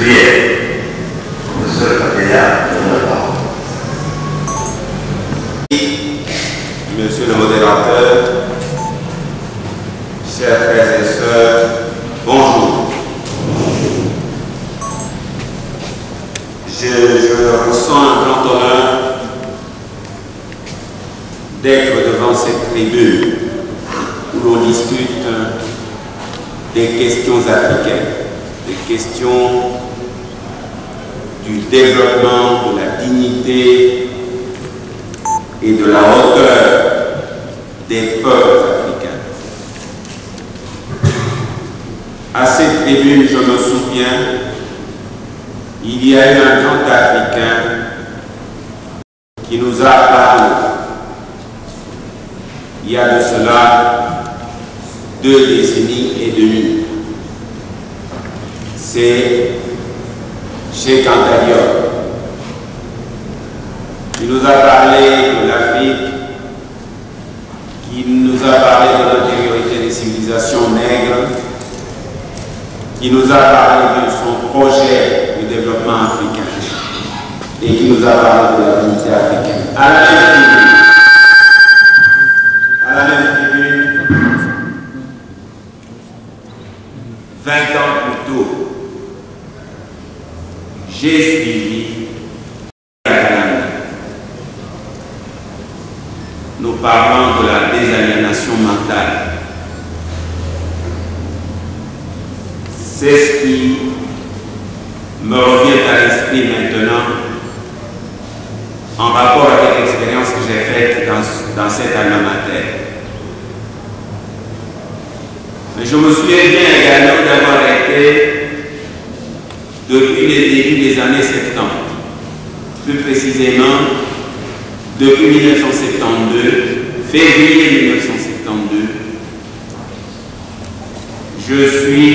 prière. Professeur Kapéa, donne la parole. Monsieur le modérateur, chers frères et sœurs, bonjour. Je ressens un grand honneur d'être devant cette tribune où l'on discute des questions africaines, des questions du développement, de la dignité et de la hauteur des peuples africains. À cette tribune, je me souviens, il y a eu un grand Africain qui nous a parlé, il y a de cela 2 décennies et demie. C'est Cheikh Anta Diop. Il nous a parlé de l'Afrique, qui nous a parlé de l'antériorité des civilisations nègres, qui nous a parlé de son projet de développement africain et qui nous a parlé de la dignité africaine. À la même tribune, 20 ans plus tôt, j'ai suivi nous parlons de la désaliénation mentale. C'est ce qui me revient à l'esprit maintenant en rapport avec l'expérience que j'ai faite dans cette alma mater. Mais je me souviens bien également d'avoir été, depuis les débuts des années 70, plus précisément depuis 1972, février 1972, je suis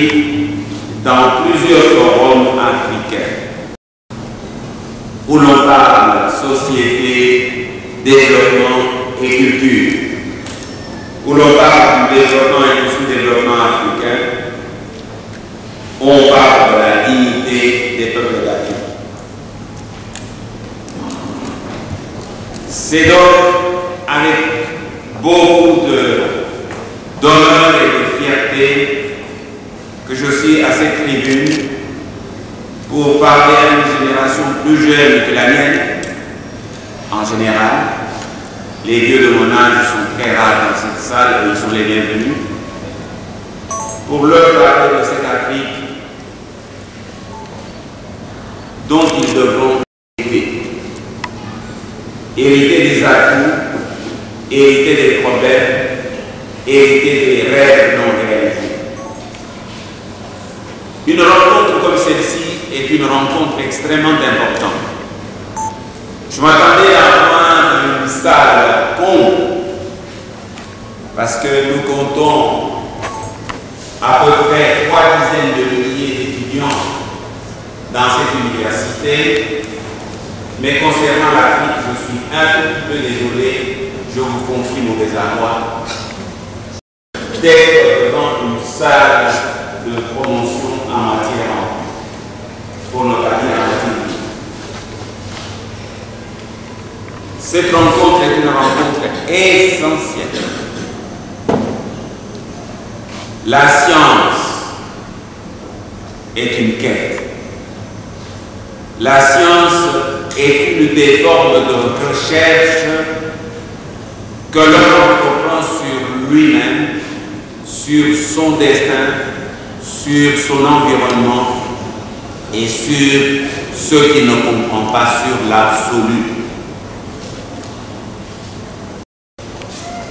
dans plusieurs forums africains où l'on parle société, développement et culture, où l'on parle du développement et du sous-développement africain, on parle de la dignité des peuples d'Afrique. C'est donc avec beaucoup d'honneur et de fierté que je suis à cette tribune pour parler à une génération plus jeune que la mienne. En général, les vieux de mon âge sont très rares dans cette salle et ils sont les bienvenus. Pour leur parler de cette Afrique dont ils devront hériter des atouts, hériter des problèmes, hériter des rêves non réalisés. Une rencontre comme celle-ci est une rencontre extrêmement importante. Je m'attendais à voir une salle comble, parce que nous comptons à peu près 3 dizaines de milliers d'étudiants dans cette université. Mais concernant l'Afrique, je suis un tout petit peu désolé, je vous confie mon désarroi d'être devant une salle de promotion en matière pour notre avenir en Martinique. Cette rencontre est une rencontre essentielle. La science est une quête. La science est une des formes de recherche que l'homme entreprend sur lui-même, sur son destin, sur son environnement et sur ce qu'il ne comprend pas, sur l'absolu.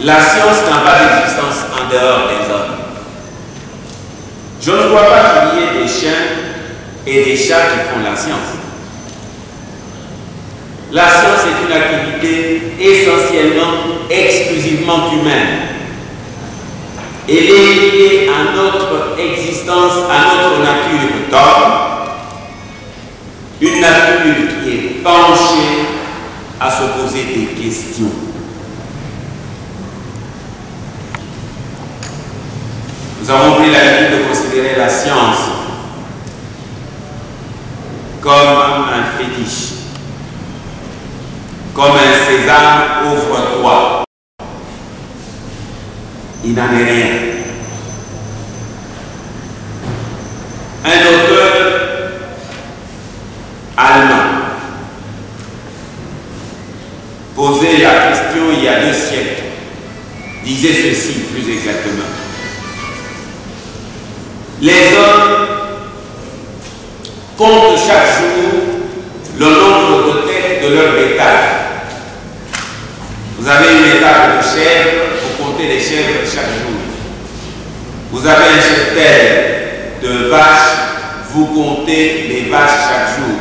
La science n'a pas d'existence en dehors des hommes. Je ne vois pas qu'il y ait des chiens et des chats qui font la science. La science est une activité essentiellement, exclusivement humaine. Elle est liée à notre existence, à notre nature d'homme, une nature qui est penchée à se poser des questions. Nous avons pris l'habitude de considérer la science comme un fétiche, comme un sésame, ouvre-toi. Il n'en est rien. Un auteur allemand posait la question il y a 2 siècles, disait ceci plus exactement. Les hommes comptent chaque jour le nombre de têtes de leur bétail. Vous avez une étable de chèvres, vous comptez les chèvres chaque jour. Vous avez un cheptel de vaches, vous comptez les vaches chaque jour.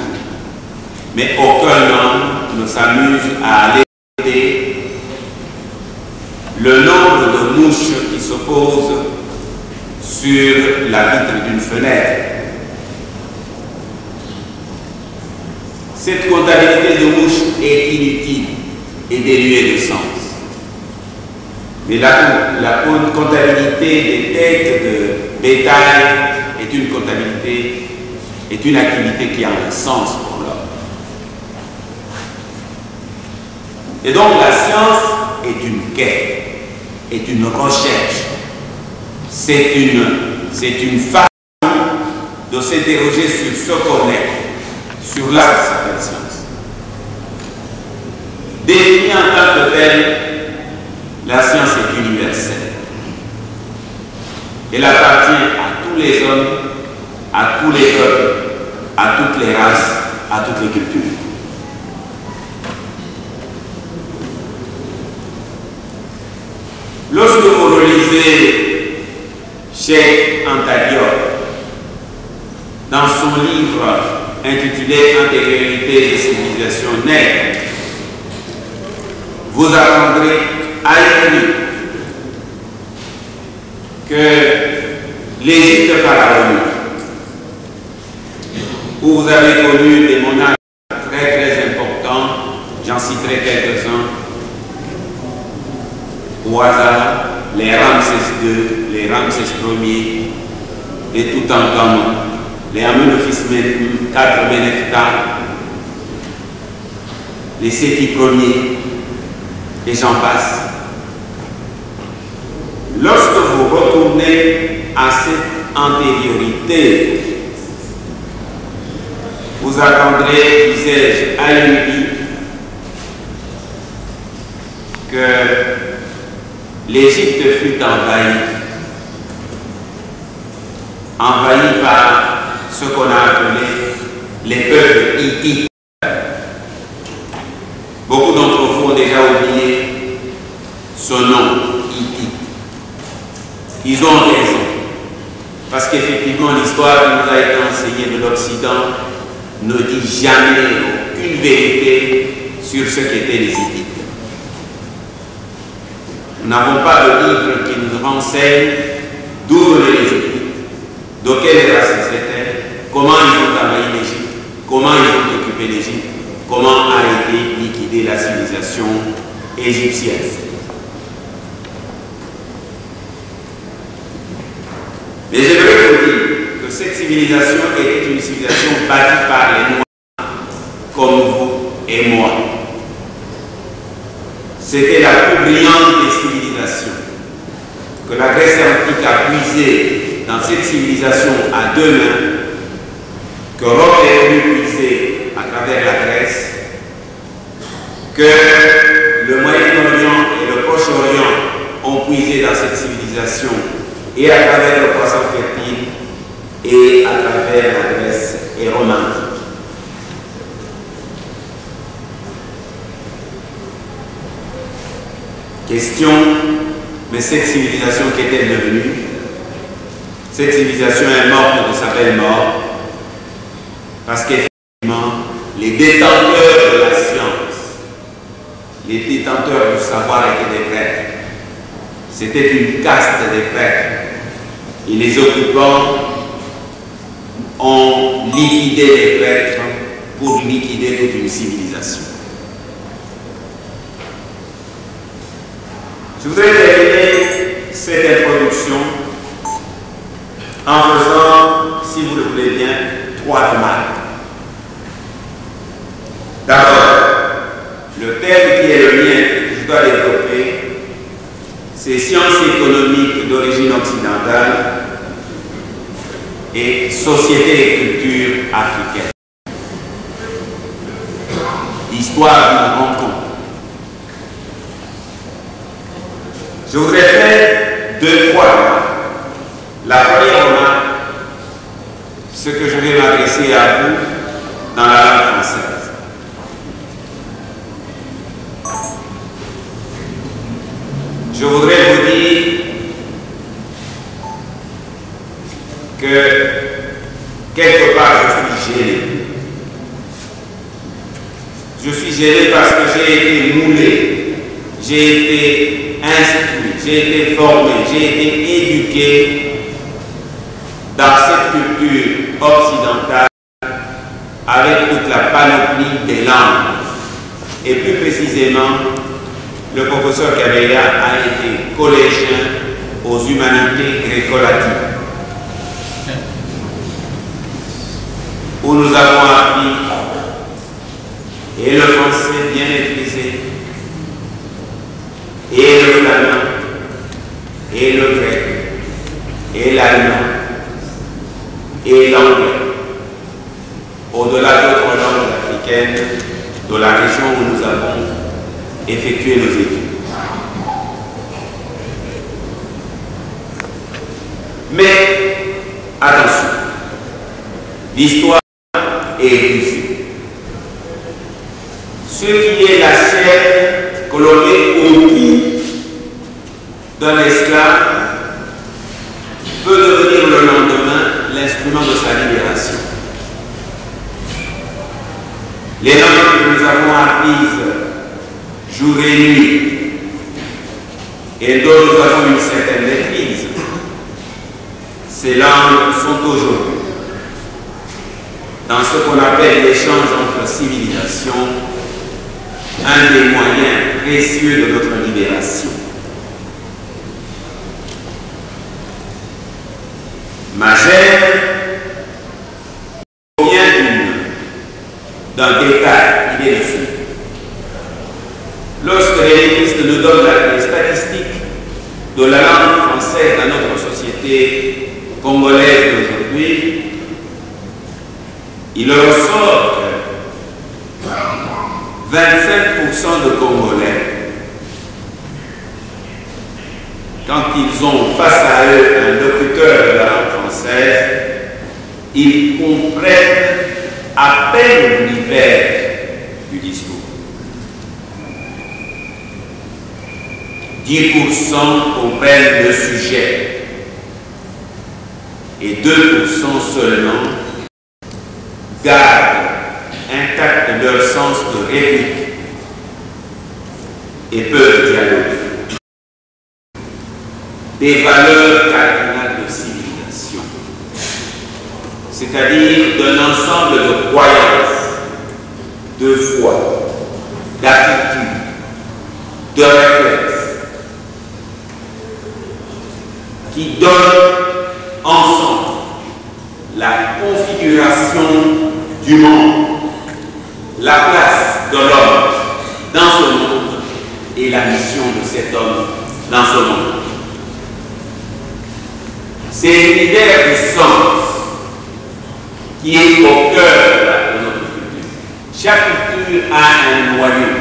Mais aucun homme ne s'amuse à aller compter le nombre de mouches qui se posent sur la vitre d'une fenêtre. Cette comptabilité de mouches est inutile et dénuée de sens. Mais la comptabilité des têtes de bétail est une comptabilité, est une activité qui a un sens pour l'homme. Et donc la science est une quête, est une recherche. C'est une façon de s'interroger sur ce qu'on est, sur la science. Définie en tant que telle, la science est universelle. Elle appartient à tous les hommes, à tous les peuples, à toutes les races, à toutes les cultures. Lorsque vous relisez Cheikh Anta Diop dans son livre intitulé Antériorité des civilisations nègres, vous apprendrez à l'écrit que l'Égypte pharaonique, où vous avez connu des monarques très importants, j'en citerai quelques-uns au hasard, les Ramsès II, les Ramsès Ier, les Toutankhamon, les Amenhotep IV Ménephta, les Séti Ier, et j'en passe. Lorsque vous retournez à cette antériorité, vous apprendrez, disais-je, à l'UNI, que l'Égypte fut envahie par ce qu'on a appelé les peuples hittites. Beaucoup d'entre vous ont déjà oublié ce nom, Hittite. Ils ont raison, parce qu'effectivement l'histoire qui nous a été enseignée de l'Occident ne dit jamais aucune vérité sur ce qu'étaient les Hittites. Nous n'avons pas de livre qui nous renseigne d'où venaient les Hittites, de quelle race ils étaient, comment ils ont envahi l'Égypte, comment ils ont occupé l'Égypte, comment a été liquidée la civilisation égyptienne. Mais j'aimerais vous dire que cette civilisation était une civilisation bâtie par les Noirs, comme vous et moi. C'était la plus brillante des civilisations, que la Grèce antique a puisé dans cette civilisation à 2 mains, que Rome est venue puiser à travers la Grèce, que le Moyen-Orient et le Proche-Orient ont puisé dans cette civilisation, et à travers le croissant fertile, et à travers la Grèce et Rome antique. Question, mais cette civilisation qu'est-elle devenue? Cette civilisation est morte de sa belle mort, parce qu'effectivement, les détenteurs de la science, les détenteurs du savoir étaient des prêtres. C'était une caste des prêtres. Et les occupants ont liquidé les prêtres pour liquider toute une civilisation. Je voudrais terminer cette introduction en faisant, si vous le voulez bien, 3 remarques. D'abord, le thème qui est le mien, que je dois développer, c'est sciences économiques d'origine occidentale et société et culture africaine. Histoire d'une rencontre. Je voudrais faire deux fois remarques. La première remarque, ce que je vais m'adresser à vous dans la langue française. Je voudrais vous dire que quelque part je suis gêné. Je suis gêné parce que j'ai été moulé, j'ai été instruit, j'ai été formé, j'ai été éduqué dans cette culture occidentale avec toute la panoplie des langues. Et plus précisément, le professeur Kabeya a été collégien aux humanités gréco-latines, où nous avons appris et le français bien maîtrisé, et le flamand, et le grec, et l'allemand, et l'anglais, au-delà d'autres langues africaines de la région où nous avons effectué nos études. Mais, attention, l'histoire est épuisée. Ce qui est la chair que l'on met au cou d'un esclave peut devenir le lendemain l'instrument de sa libération. Les langues que nous avons apprises jour et nuit et dont nous avons une certaine maîtrise, ces langues sont aujourd'hui dans ce qu'on appelle l'échange entre civilisations un des moyens précieux de notre libération. Ma chair vient d'un détail, il est ici. Lorsque les linguistes nous donnent les statistiques de la langue française dans notre société congolaise d'aujourd'hui, il ressort que 25% de Congolais, quand ils ont face à eux un locuteur de la langue française, ils comprennent à peine l'univers du discours. 10% comprennent le sujet et 2% seulement gardent intact leur sens de réplique et peuvent dialoguer. Des valeurs cardinales de civilisation, c'est-à-dire d'un ensemble de croyances, de foi, d'attitude, de réflexes, qui donnent ensemble la configuration du monde, la place de l'homme dans ce monde et la mission de cet homme dans ce monde. C'est l'univers du sens qui est au cœur de notre culture. Chaque culture a un noyau.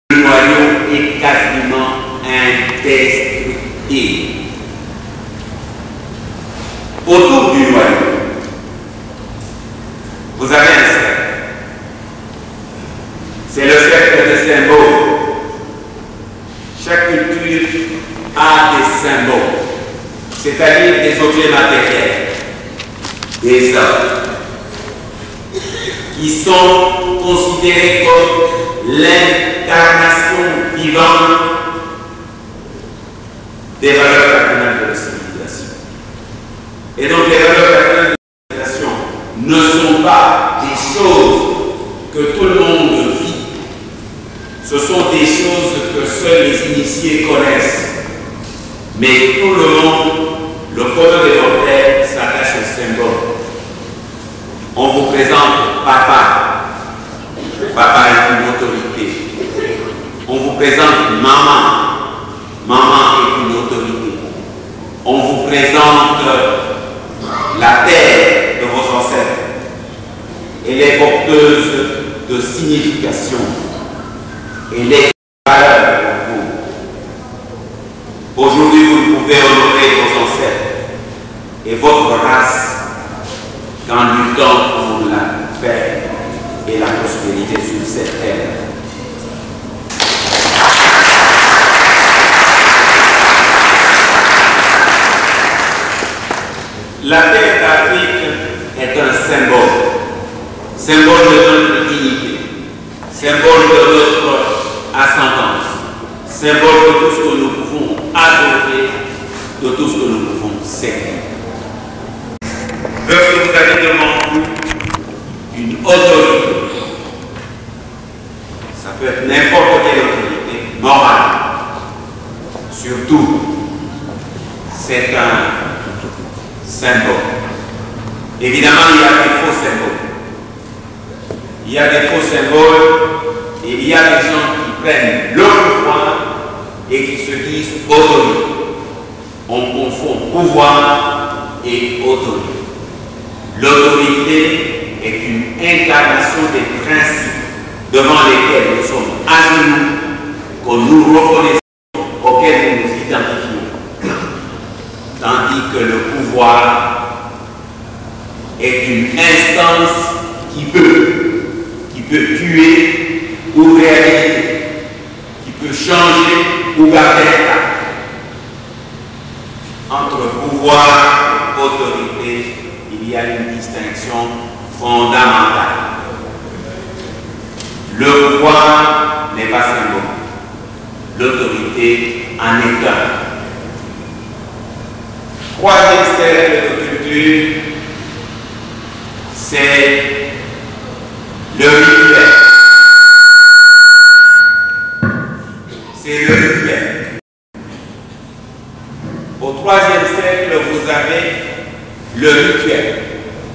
Le noyau est quasiment indestructible. Autour du noyau, vous avez un cercle. C'est le cercle des symboles. Chaque culture a des symboles, c'est-à-dire des objets matériels, des hommes, qui sont considérés comme l'incarnation vivante des valeurs cardinales de la civilisation. Et donc les valeurs cardinales de la civilisation ne sont pas des choses que tout le monde vit. Ce sont des choses que seuls les initiés connaissent. Mais tout le monde, le commun des mortels, s'attache au symbole. On vous présente papa. Papa présente maman. Maman est une autorité. On vous présente la terre de vos ancêtres. Elle est porteuse de signification. Elle est valeur pour vous. Aujourd'hui, vous pouvez honorer vos ancêtres et votre race en luttant pour la paix et la prospérité sur cette terre. La terre d'Afrique est un symbole de notre dignité, symbole de notre ascendance, symbole de tout ce que nous pouvons adorer, de tout ce que nous pouvons servir. Lorsque vous avez devant vous une autorité, ça peut être n'importe quelle autorité morale, surtout, c'est un symbole. Évidemment, il y a des faux symboles. Il y a des faux symboles et il y a des gens qui prennent le pouvoir et qui se disent autorité. On confond pouvoir et autorité. L'autorité est une incarnation des principes devant lesquels nous sommes à genoux, que nous reconnaissons, auxquels nous nous identifions. Tandis que le pouvoir est une instance qui peut tuer ou réaliser, qui peut changer ou garder l'état. Entre pouvoir et autorité, il y a une distinction fondamentale. Le pouvoir n'est pas symbolique, l'autorité en est un. Troisième cercle de culture, c'est le rituel. C'est le rituel. Au troisième cercle, vous avez le rituel.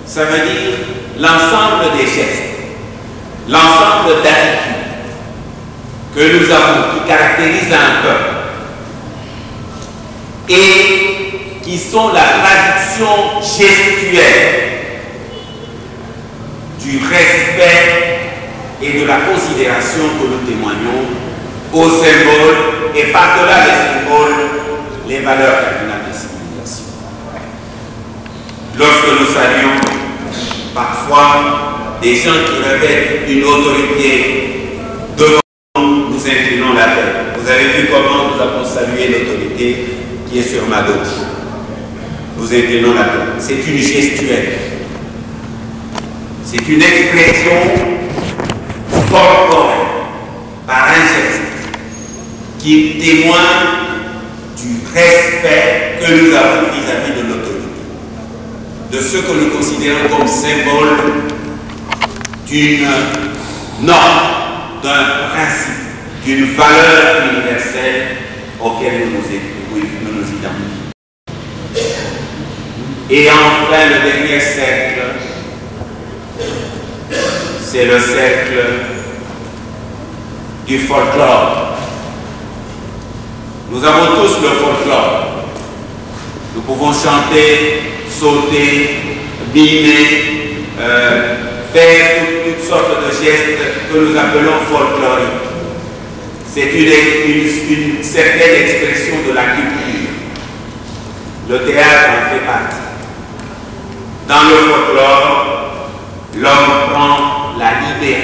Ça veut dire l'ensemble des gestes, l'ensemble d'attitudes que nous avons, qui caractérisent un peuple et qui sont la traduction gestuelle du respect et de la considération que nous témoignons aux symboles et par-delà les symboles, les valeurs cardinales des civilisations. Lorsque nous saluons parfois des gens qui revêtent une autorité devant nous, nous inclinons la tête. Vous avez vu comment nous avons salué l'autorité qui est sur ma gauche. Nous inclinons la tête. C'est une gestuelle. C'est une expression corporelle par un geste qui témoigne du respect que nous avons vis-à-vis de l'autorité, de ce que nous considérons comme symbole d'une norme, d'un principe, d'une valeur universelle auquel nous nous identifions. Et enfin, le dernier cercle, c'est le cercle du folklore. Nous avons tous le folklore. Nous pouvons chanter, sauter, mimer, faire toutes sortes de gestes que nous appelons folkloriques. C'est une certaine expression de la culture. Le théâtre en fait partie. Dans le folklore, l'homme prend la liberté.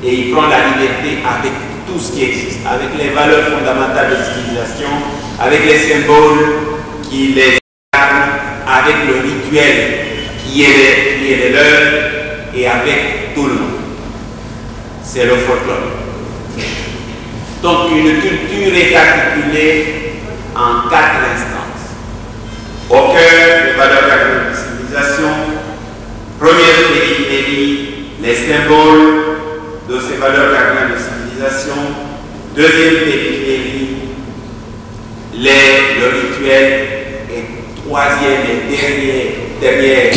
Et il prend la liberté avec tout ce qui existe, avec les valeurs fondamentales de civilisation, avec les symboles qui les incarnent, avec le rituel qui est le leur, et avec tout le monde. C'est le folklore. Donc une culture est articulée en 4 instances. Au cœur des valeurs cardinales de civilisation, première périphérie, les symboles de ces valeurs cardinales de civilisation. Deuxième périphérie, le rituel. Et troisième et dernière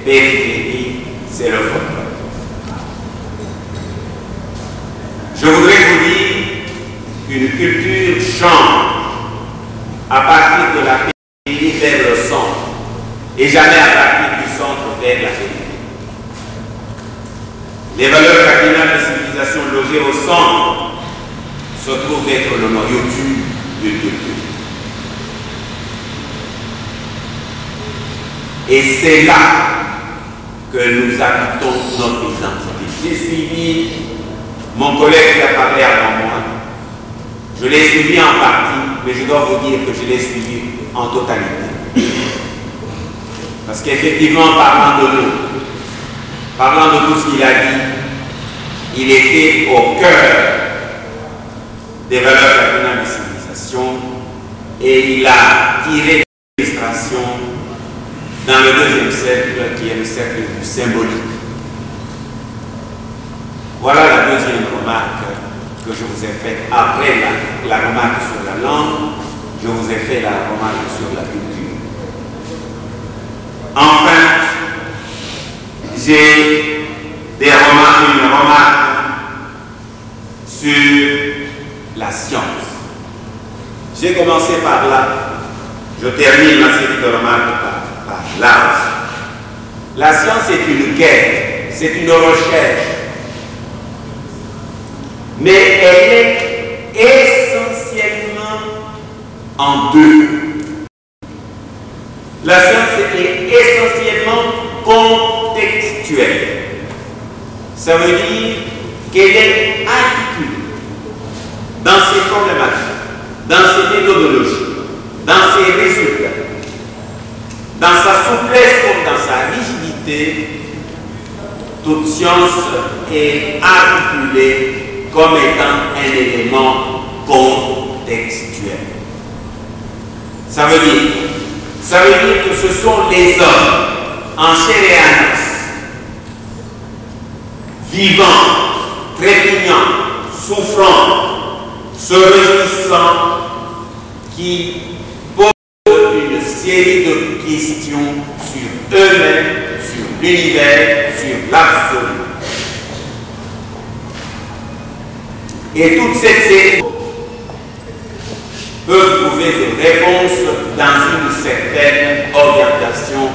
périphérie, c'est le folklore. Je voudrais vous dire qu'une et jamais à partir du centre vers la périphérie. Les valeurs cardinales de civilisation logées au centre se trouvent être le noyau dur d'une culture. Et c'est là que nous habitons notre identité. J'ai suivi mon collègue qui a parlé avant moi. Je l'ai suivi en partie, mais je dois vous dire que je l'ai suivi en totalité. Parce qu'effectivement, parlant de nous, parlant de tout ce qu'il a dit, il était au cœur des valeurs cardinales de civilisation et il a tiré l'illustration dans le deuxième cercle, qui est le cercle du symbolique. Voilà la deuxième remarque que je vous ai faite. Après la remarque sur la langue, je vous ai fait la remarque sur la culture. Enfin, j'ai une remarque sur la science. J'ai commencé par là. Je termine ma série de remarques par là. La science est une quête, c'est une recherche. Mais elle est essentiellement en deux. La science est essentiellement contextuelle. Ça veut dire qu'elle est articulée dans ses problématiques, dans ses méthodologies, dans ses résultats, dans sa souplesse comme dans sa rigidité. Toute science est articulée comme étant un élément contextuel. Ça veut dire que ce sont les hommes en chair et en os, vivants, trépignants, souffrants, se réjouissant, qui posent une série de questions sur eux-mêmes, sur l'univers, sur l'absolu. Et toutes ces séries peuvent trouver des réponses dans une certaine orientation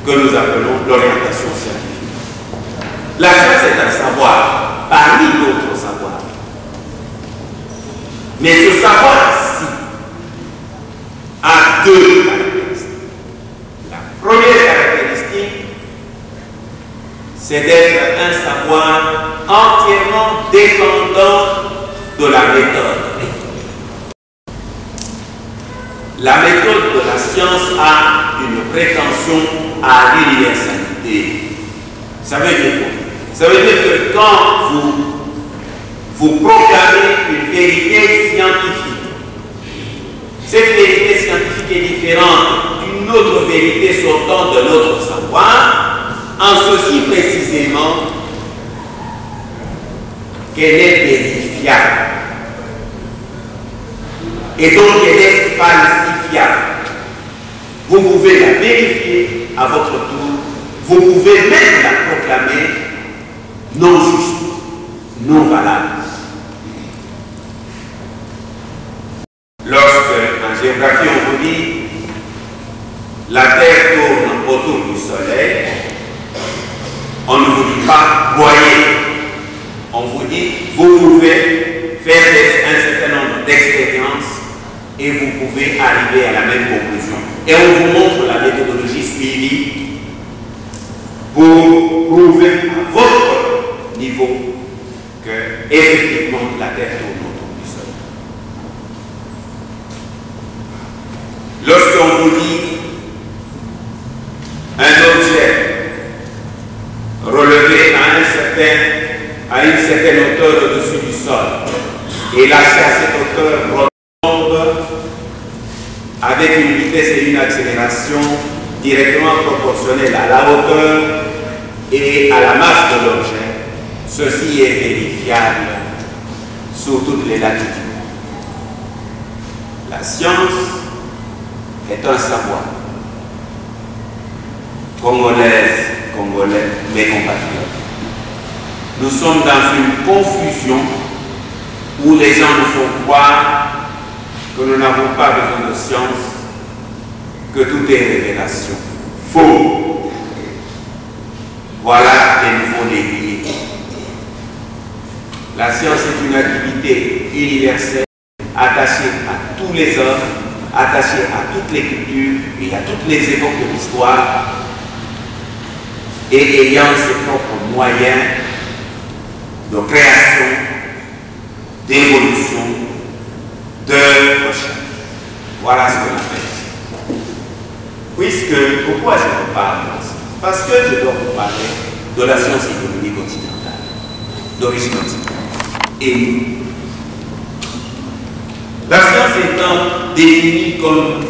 que nous appelons l'orientation scientifique. La science est un savoir, parmi d'autres savoirs. Mais ce savoir-ci a deux caractéristiques. La première caractéristique, c'est d'être un savoir entièrement dépendant de la méthode. La méthode de la science a une prétention à l'universalité. Ça veut dire quoi? Ça veut dire que quand vous proclamez une vérité scientifique, cette vérité scientifique est différente d'une autre vérité sortant de notre savoir, en ceci précisément qu'elle est vérifiable. Et donc elle est falsifiable. Vous pouvez la vérifier à votre tour, vous pouvez même la proclamer non juste, non valable. Lorsque en géographie on vous dit la Terre tourne autour du Soleil, on ne vous dit pas voyez, on vous dit vous pouvez faire un certain nombre d'expériences et vous pouvez arriver à la même conclusion. Et on vous montre la méthodologie suivie pour prouver à votre niveau que, effectivement, la Terre tourne autour du Soleil. Lorsqu'on vous dit un objet relevé à une certaine hauteur au-dessus du sol et lâché à cette hauteur avec une vitesse et une accélération directement proportionnelles à la hauteur et à la masse de l'objet, ceci est vérifiable sous toutes les latitudes. La science est un savoir. Congolaises, Congolais, mes compatriotes, nous sommes dans une confusion où les gens nous font croire que nous n'avons pas besoin de science, que tout est révélation. Faux. Voilà les nouveaux négriers. La science est une activité universelle, attachée à tous les hommes, attachée à toutes les cultures et à toutes les époques de l'histoire, et ayant ses propres moyens de création, d'évolution, de recherche. Voilà ce que l'on fait. Pourquoi je vous parle de ça? Parce que je dois vous parler de la science économique occidentale, d'origine occidentale. Et la science étant définie comme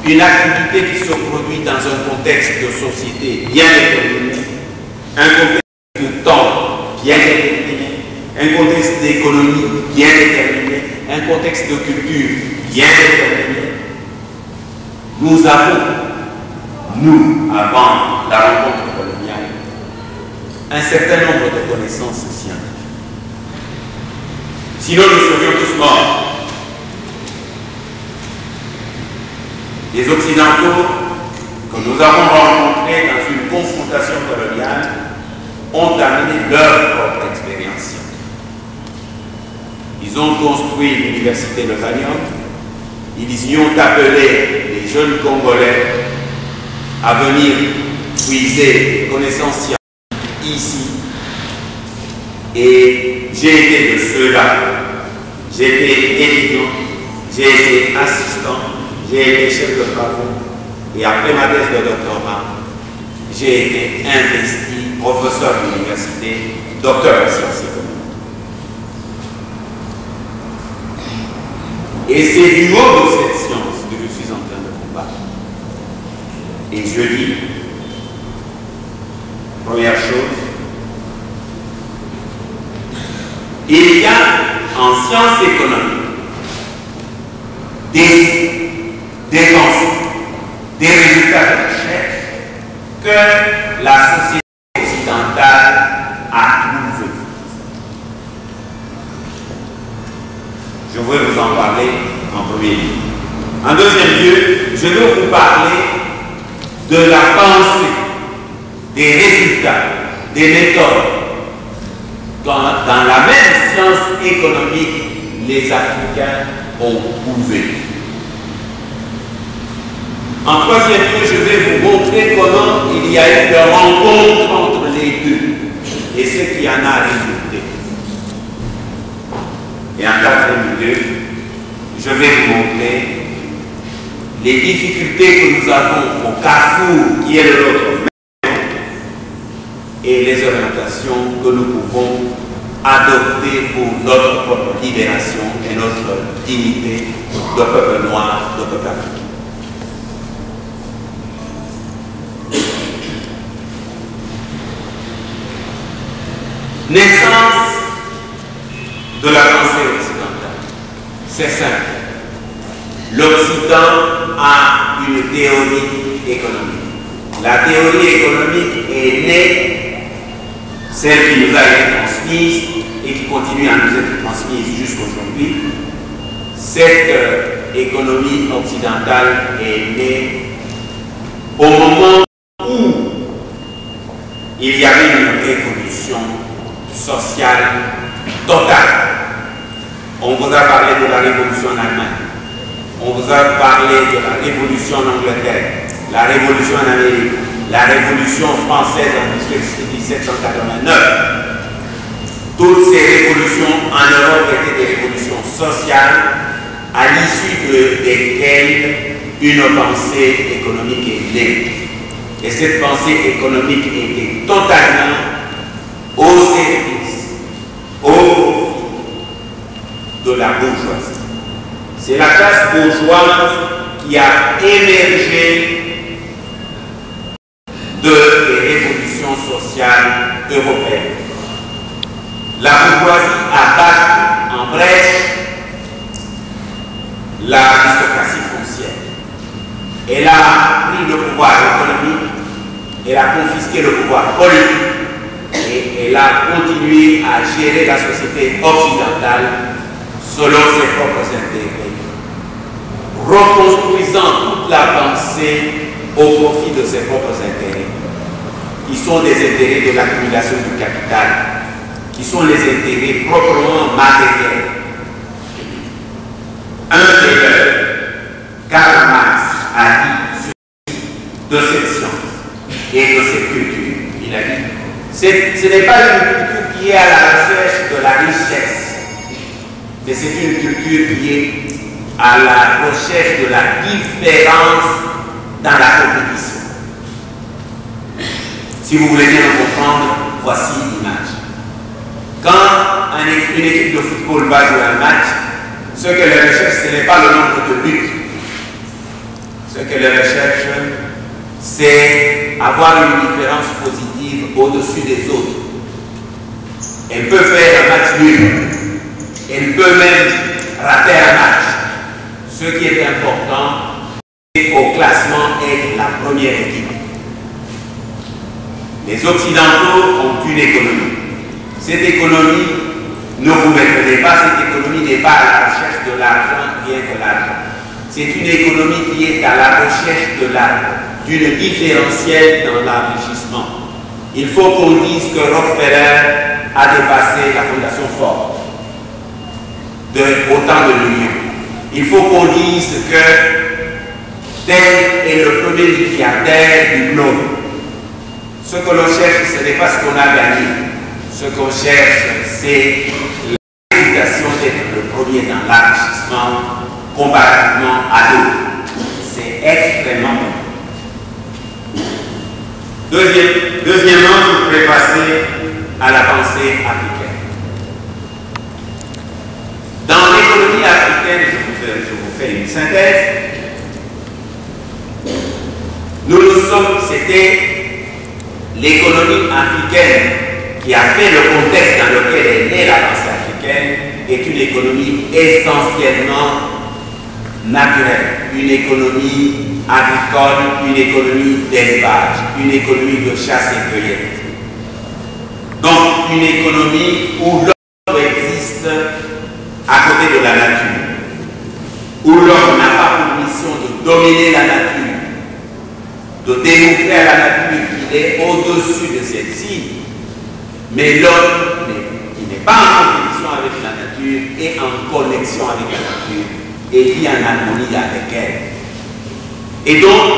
une activité qui se produit dans un contexte de société bien déterminé, un contexte de temps bien déterminé, un contexte d'économie bien déterminé, un contexte de culture bien déterminé, nous avons, avant la rencontre coloniale, un certain nombre de connaissances scientifiques. Sinon, nous serions tous morts. Les Occidentaux que nous avons rencontrés dans une confrontation coloniale ont amené leur propre expérience. Ils ont construit l'université de Vanion, ils y ont appelé les jeunes Congolais à venir puiser des connaissances scientifiques ici. Et j'ai été de ceux-là. J'ai été étudiant, j'ai été assistant, j'ai été chef de travaux. Et après ma thèse de doctorat, j'ai été investi professeur de l'université, docteur en sciences économiques. Et c'est du haut de cette science que je suis en train de combattre. Et je dis, première chose, il y a en sciences économiques des pensées, des résultats de recherche que la société occidentale a trouvés. Je vais vous en parler en premier lieu. En deuxième lieu, je vais vous parler de la pensée, des résultats, des méthodes. Dans la même science économique, les Africains ont trouvé. En troisième lieu, je vais vous montrer comment il y a eu une rencontre entre les deux et ce qui en a résulté. Et en quatrième lieu, je vais vous montrer les difficultés que nous avons au carrefour qui est le nôtre et les orientations que nous pouvons adopter pour notre propre libération et notre dignité de peuple noir, de peuple africain. Naissance de la pensée occidentale. C'est simple. L'Occident a une théorie économique. La théorie économique est née, celle qui nous a été transmise et qui continue à nous être transmise jusqu'aujourd'hui. Cette économie occidentale est née au moment où il y avait une révolution sociale totale. On vous a parlé de la révolution en Allemagne, on vous a parlé de la révolution en Angleterre, la révolution en Amérique, la révolution française en 1789. Toutes ces révolutions en Europe étaient des révolutions sociales à l'issue desquelles une pensée économique est née. Et cette pensée économique était totalement au service, au profit de la bourgeoisie. C'est la classe bourgeoise qui a émergé des révolutions sociales européennes. La bourgeoisie a battu en brèche l'aristocratie foncière. Elle a pris le pouvoir économique, elle a confisqué le pouvoir politique et elle a continué à gérer la société occidentale selon ses propres intérêts, reconstruisant toute la pensée au profit de ses propres intérêts, qui sont des intérêts de l'accumulation du capital, qui sont les intérêts proprement matériels. Un des leurs, Karl Marx, a dit de cette science et de cette culture. Il a dit, ce n'est pas une culture qui est à la recherche de la richesse, mais c'est une culture qui est à la recherche de la différence dans la compétition. Si vous voulez bien le comprendre, voici l'image. Quand une équipe de football va jouer un match, ce qu'elle recherche, ce n'est pas le nombre de buts. Ce qu'elle recherche, c'est avoir une différence positive au-dessus des autres. Elle peut faire un match nul. Elle peut même rater un match. Ce qui est important, c'est au classement être la première équipe. Les Occidentaux ont une économie. Cette économie, ne vous méprenez pas, cette économie n'est pas à la recherche de l'argent, rien que l'argent. C'est une économie qui est à la recherche d'une différentielle dans l'enrichissement. Il faut qu'on dise que Rockefeller a dépassé la Fondation Ford au temps de l'Union. Il faut qu'on dise que tel est le premier milliardaire du globe. Ce que l'on cherche, ce n'est pas ce qu'on a gagné. Ce qu'on cherche, c'est la réputation d'être le premier dans l'enrichissement comparativement à d'autres. C'est extrêmement bon. Deuxièmement, je pourrais passer à la pensée africaine. Dans l'économie africaine, je vous fais une synthèse, c'était l'économie africaine qui a fait le contexte dans lequel est née la pensée africaine, est une économie essentiellement naturelle, une économie agricole, une économie d'élevage, une économie de chasse et cueillette. Donc une économie où l'homme existe à côté de la nature, où l'homme n'a pas pour mission de dominer la nature, de démontrer à la nature qu'il est au-dessus de celle-ci, mais l'homme qui n'est pas en compétition avec la nature est en connexion avec la nature et vit en harmonie avec elle. Et donc,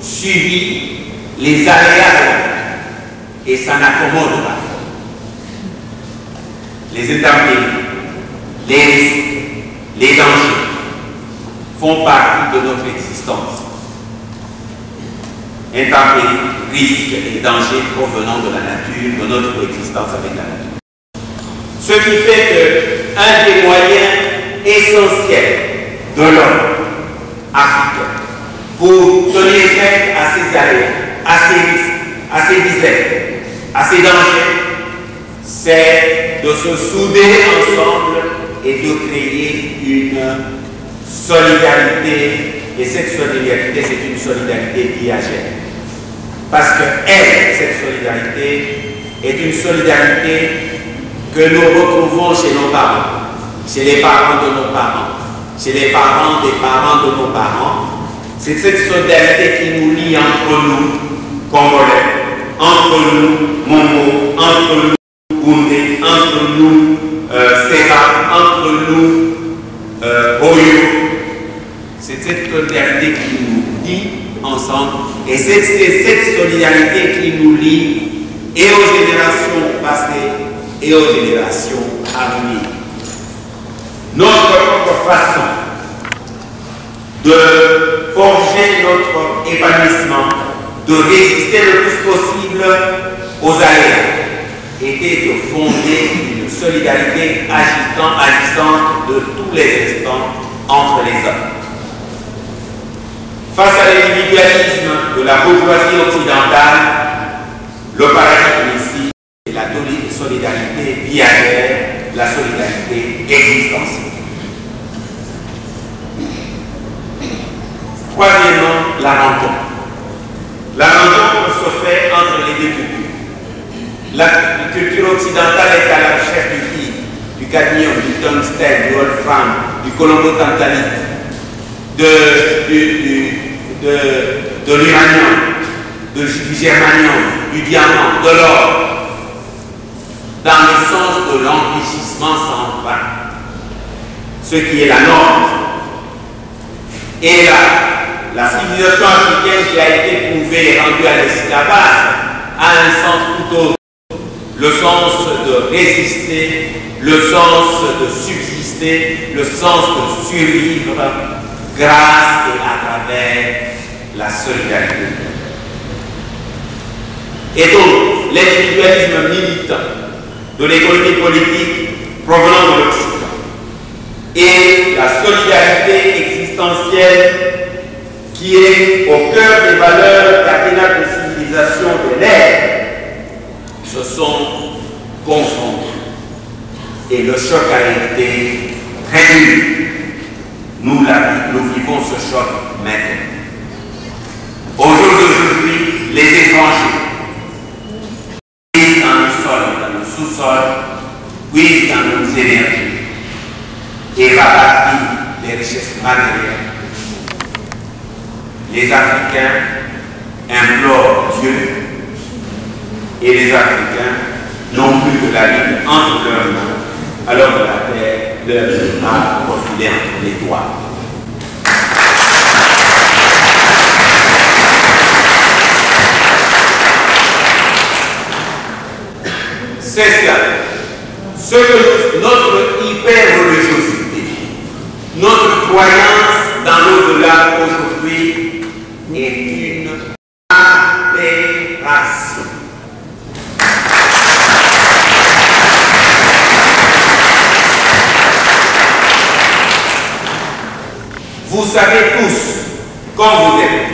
subit les aléas de la nature et s'en accommode parfois. Les intempéries, les risques, les dangers font partie de notre existence. Intempéries, risques et dangers provenant de la nature, de notre existence avec la nature. Ce qui fait qu'un des moyens essentiels de l'homme africain pour tenir tête à ses aléas, à ses risques, à ses misères, à ses dangers, c'est de se souder ensemble et de créer une solidarité. Et cette solidarité, c'est une solidarité viagère. Parce que cette solidarité, est une solidarité que nous retrouvons chez nos parents, chez les parents de nos parents, chez les parents des parents de nos parents. C'est cette solidarité qui nous lie entre nous, Congolais, entre nous, Mongo, entre nous, Boundé, entre nous, Seba, entre nous, Oyo. C'est cette solidarité qui nous lie ensemble et c'est cette solidarité qui nous lie et aux générations passées et aux générations à venir. Notre propre façon de forger notre épanouissement, de résister le plus possible aux aléas, était de fonder une solidarité agissante de tous les instants entre les hommes. Face à l'individualisme de la bourgeoisie occidentale, le paradigme ici est la solidarité viagère, la solidarité existentielle. Troisièmement, la rencontre. La rencontre se fait entre les deux cultures. La culture occidentale est à la recherche du cuivre, du cadmium, du tungstène, du wolfram, du colombo-tantalite, de l'uranium, du germanium, du diamant, de l'or, dans le sens de l'enrichissement sans fin, ce qui est la norme. Et la civilisation africaine qui a été prouvée et rendue à l'esclavage a un sens tout autre, le sens de résister, le sens de subsister, le sens de survivre grâce et à travers la solidarité. Et donc, l'individualisme militant de l'économie politique provenant de l'Occident et la solidarité existentielle qui est au cœur des valeurs cardinales de civilisation de l'ère se sont confondus. Et le choc a été très dur. Nous vivons ce choc maintenant. Au jour d'aujourd'hui, les étrangers puisent dans le sol, dans le sous-sol, puisent dans nos énergies et rapatrient les richesses matérielles. Les Africains implorent Dieu et les Africains n'ont plus que la Bible entre leurs mains alors que la terre leur a refilé entre les doigts. C'est cela. Ce que notre hyper-religiosité, notre croyance dans l'au-delà aujourd'hui est une aberration. Vous savez tous, comme vous êtes,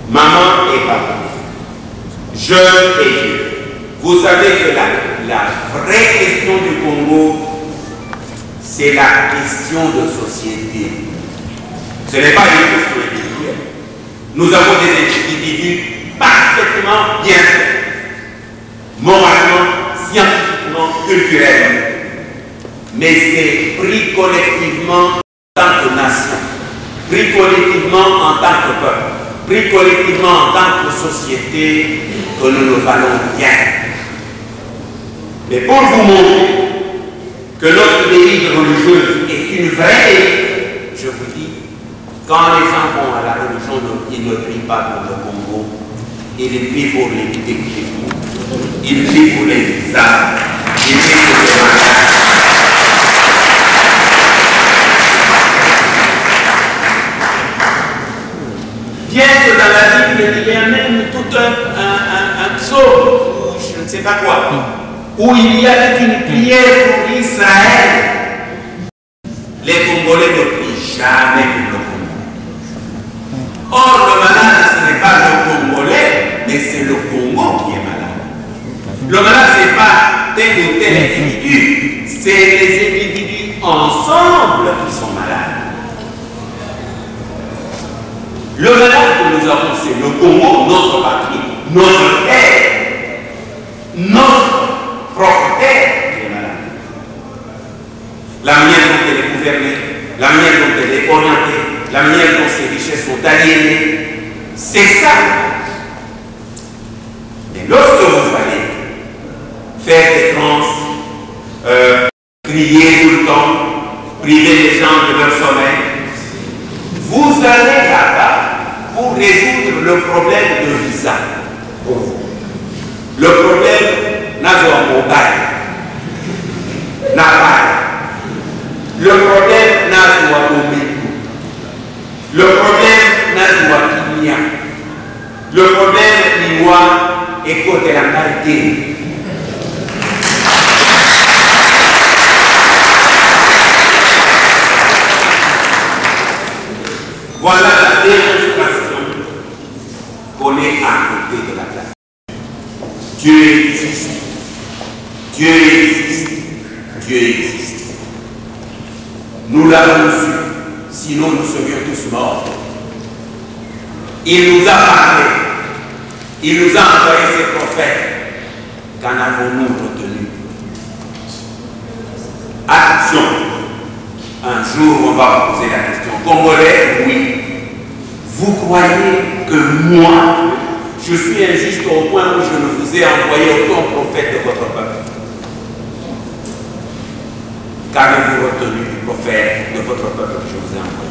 maman et papa, jeunes et vieux, vous savez que la vraie question du Congo, c'est la question de société. Ce n'est pas une question individuelle. Nous avons des individus parfaitement bien faits, moralement, scientifiquement, culturellement. Mais c'est pris collectivement en tant que nation, pris collectivement en tant que peuple, pris collectivement en tant que société que nous ne valons rien. Mais pour vous montrer que notre dérive religieuse est une vraie dérive, je vous dis, quand les gens vont à la religion, ils ne prient pas pour le Congo, ils prient pour les déclics, ils prient pour les visages, ils prient pour les malades. Bien que dans la Bible, il y a même tout un psaume, ou je ne sais pas quoi, où il y a une prière pour Israël. Les Congolais ne prient jamais pour le Congo. Or, le malade, ce n'est pas le Congolais, mais c'est le Congo qui est malade. Le malade, ce n'est pas tel ou tel individu, c'est les individus ensemble qui sont malades. Le malade que nous avons, c'est le Congo, notre patrie, notre terre, notre propre terre qui est malade. La manière dont elle est gouvernée, la manière dont elle est orientée, la manière dont ses richesses sont aliénées, c'est ça. Mais lorsque vous allez faire des transes, crier tout le temps, priver les gens de leur sommeil, vous allez là-bas pour résoudre le problème de visa pour vous. Le problème n'a pas mobile, n'a pas. Le problème n'a pas mobile. Le problème n'a pas qu'il y a. Le problème n'est pas écouter la qualité. Voilà la démonstration qu'on est à côté de la place. Dieu existe. Dieu existe. Dieu existe. Nous l'avons su, sinon nous serions tous morts. Il nous a parlé. Il nous a envoyé ses prophètes. Qu'en avons-nous retenu? Attention. Un jour, on va vous poser la question. Congolais, oui. vous croyez que moi, je suis injuste au point où je ne vous ai envoyé aucun prophète de votre peuple? Qu'avez-vous retenu du prophète de votre peuple que je vous ai envoyé?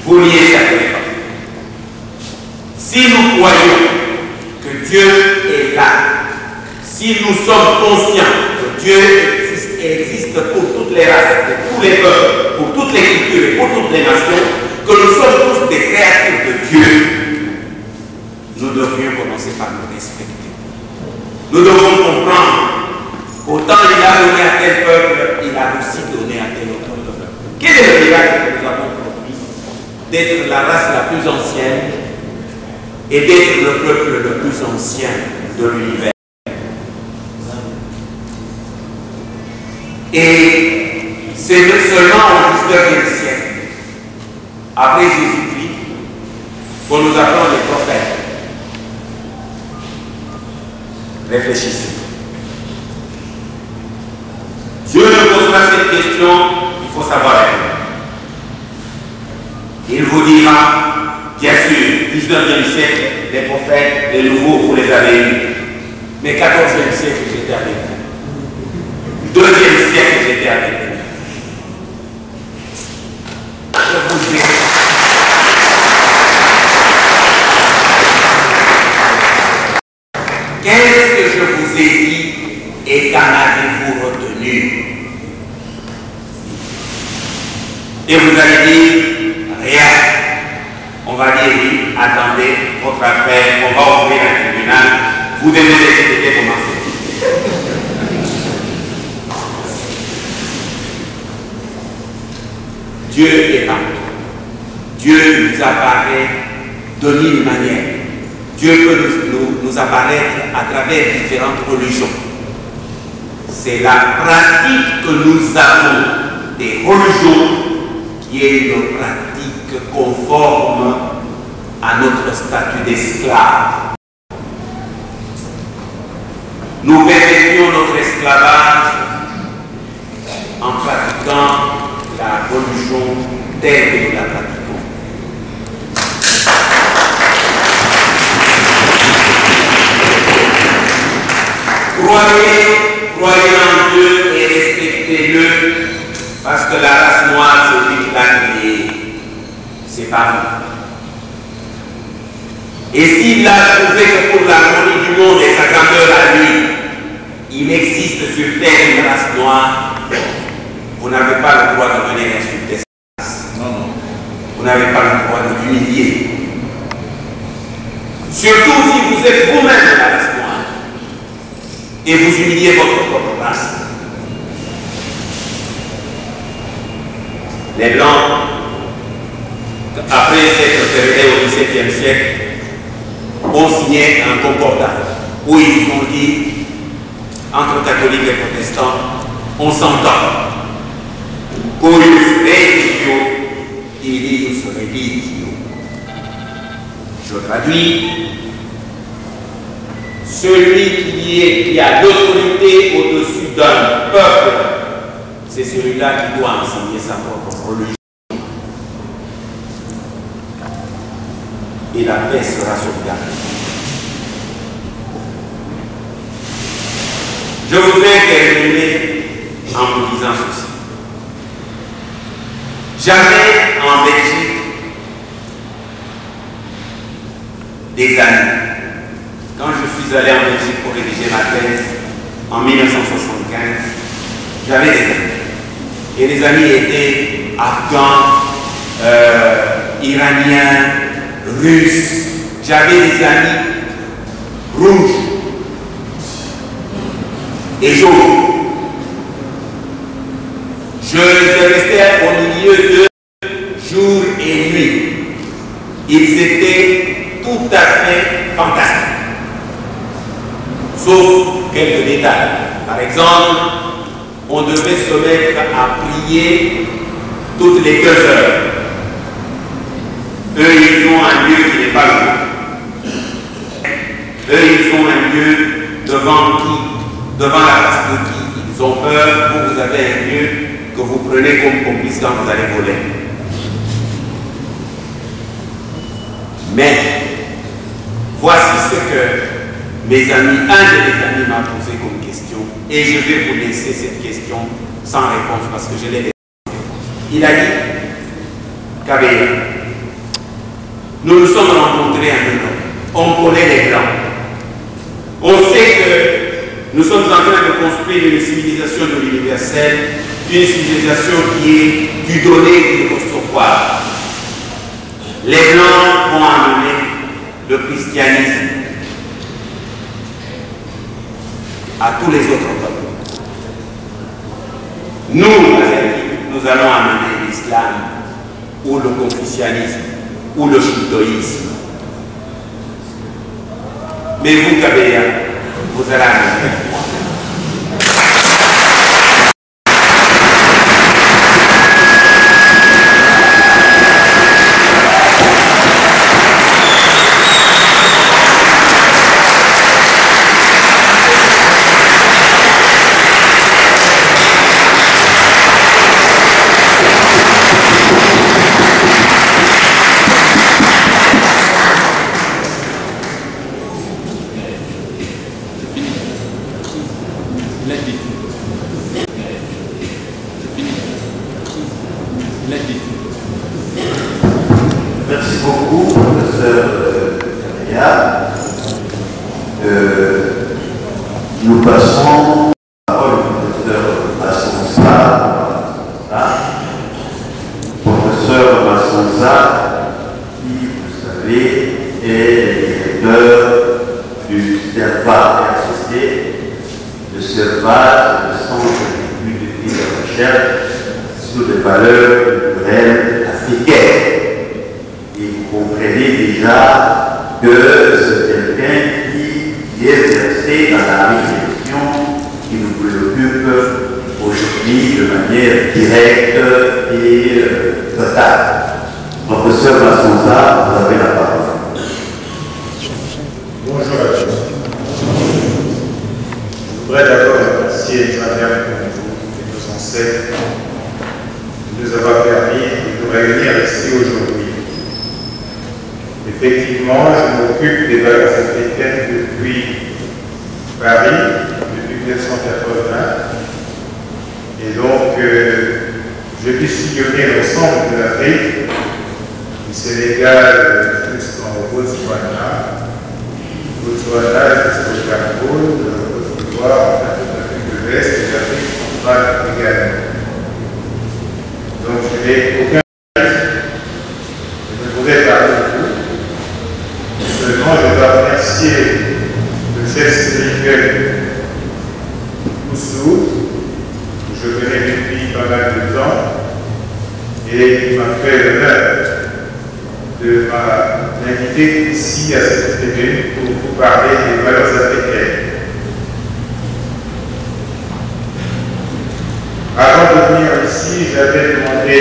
Vous n'y échappez pas. Si nous croyons que Dieu est là, si nous sommes conscients que Dieu existe pour toutes les races, pour tous les peuples, pour toutes les cultures et pour toutes les nations, que nous sommes tous des créatures de Dieu, nous devrions commencer par nous respecter. Nous devons comprendre qu'autant il a donné à tel peuple, il a aussi donné à tel autre peuple. Quel est le miracle que nous avons produit d'être la race la plus ancienne et d'être le peuple le plus ancien de l'univers? Et c'est seulement au XIXe siècle, après Jésus-Christ, qu'on nous apprend les prophètes. Réfléchissez. Dieu ne pose pas cette question, il faut savoir répondre. Il vous dira, bien sûr, 19e siècle, les prophètes, les nouveaux, vous les avez eus. Mais 14e siècle, j'étais avec vous. 2e siècle, j'étais avec vous. Je vous ai... Qu'est-ce que je vous ai dit et qu'en avez-vous retenu? Et vous allez dire rien. On va dire oui, attendez, votre affaire, on va ouvrir un tribunal, vous devez expliquer comment c'est. Dieu est partout. Dieu nous apparaît de mille manières. Dieu peut nous apparaître à travers différentes religions. C'est la pratique que nous avons des religions qui est une pratique conforme à notre statut d'esclave. Nous permettions notre esclavage en pratiquant la religion telle que nous la pratiquons. Croyez en Dieu et respectez-le, parce que la race noire, c'est lui qui l'a créé. C'est pas vous. Et s'il a trouvé que pour l'harmonie du monde et sa grandeur à lui, il existe sur terre une race noire, vous n'avez pas le droit de venir insulter cette race. Non. Vous n'avez pas le droit de l'humilier. Surtout si vous êtes vous-même de la race noire et vous humiliez votre propre race. Les Blancs, après s'être fédérés au XVIIe siècle, ont signé un concordat où ils ont dit, entre catholiques et protestants, on s'entend. Cuius religio, ilius religio. Je traduis. Celui qui a l'autorité au-dessus d'un peuple, c'est celui-là qui doit enseigner sa propre religion. Et la paix sera sauvegardée. Je voudrais terminer en vous disant ceci. J'avais en Belgique des amis. Quand je suis allé en Belgique pour rédiger ma thèse en 1975, j'avais des amis. Et les amis étaient afghans, iraniens, russes. J'avais des amis rouges et jaunes. Je restais au milieu d'eux jour et nuit. Ils étaient tout à fait fantastiques. Sauf quelques détails. Par exemple, on devait se mettre à prier toutes les 2 heures. Eux, ils ont un lieu qui n'est pas le nôtre. Eux, ils ont un lieu devant qui, devant la face de qui ils ont peur, vous avez un lieu que vous prenez comme complice quand vous allez voler. Mais, voici ce que mes amis, un de mes amis m'a posé comme question, et je vais vous laisser cette question sans réponse parce que je l'ai laissée. Il a dit, Kabila, nous nous sommes rencontrés à Ménon, on connaît les Blancs. On sait que nous sommes en train de construire une civilisation de l'universel, une civilisation qui est du donner et du recevoir. Les Blancs vont amener le christianisme à tous les autres peuples. Nous, nous allons amener l'islam ou le confucianisme ou le shintoïsme. Mais vous, Kabila, vous allez amener moi. Merci beaucoup, professeur Kabila. Nous passons la parole au professeur Massonza. Professeur Massonza, qui, vous savez, est directeur du CERVAT RCC. Le CERVAT, le Centre d'études et de recherche sur les valeurs culturelles africaines. Et vous comprenez déjà que c'est quelqu'un qui est versé dans la réflexion qui nous préoccupe aujourd'hui de manière directe et totale. Professeur Massonza, vous avez la parole. Bonjour à tous. Je voudrais d'abord remercier Madame et nos ancêtres de nous avoir permis de nous réunir ici aujourd'hui. Effectivement, je m'occupe des valeurs africaines depuis Paris, depuis 1980. Et donc, je puis sillonner l'ensemble de l'Afrique, du Sénégal jusqu'en Botswana, jusqu'au Cameroun, de la Côte d'Ivoire, l'Afrique de l'Est et l'Afrique centrale également. Donc, je n'ai aucun risque. Je ne voudrais parler de vous. Seulement, je dois remercier le chef spirituel Moussou, que je connais depuis pas mal de temps, et qui m'a fait l'honneur de m'inviter ici à cette tribune pour vous parler des valeurs africaines. Avant de venir ici, j'avais demandé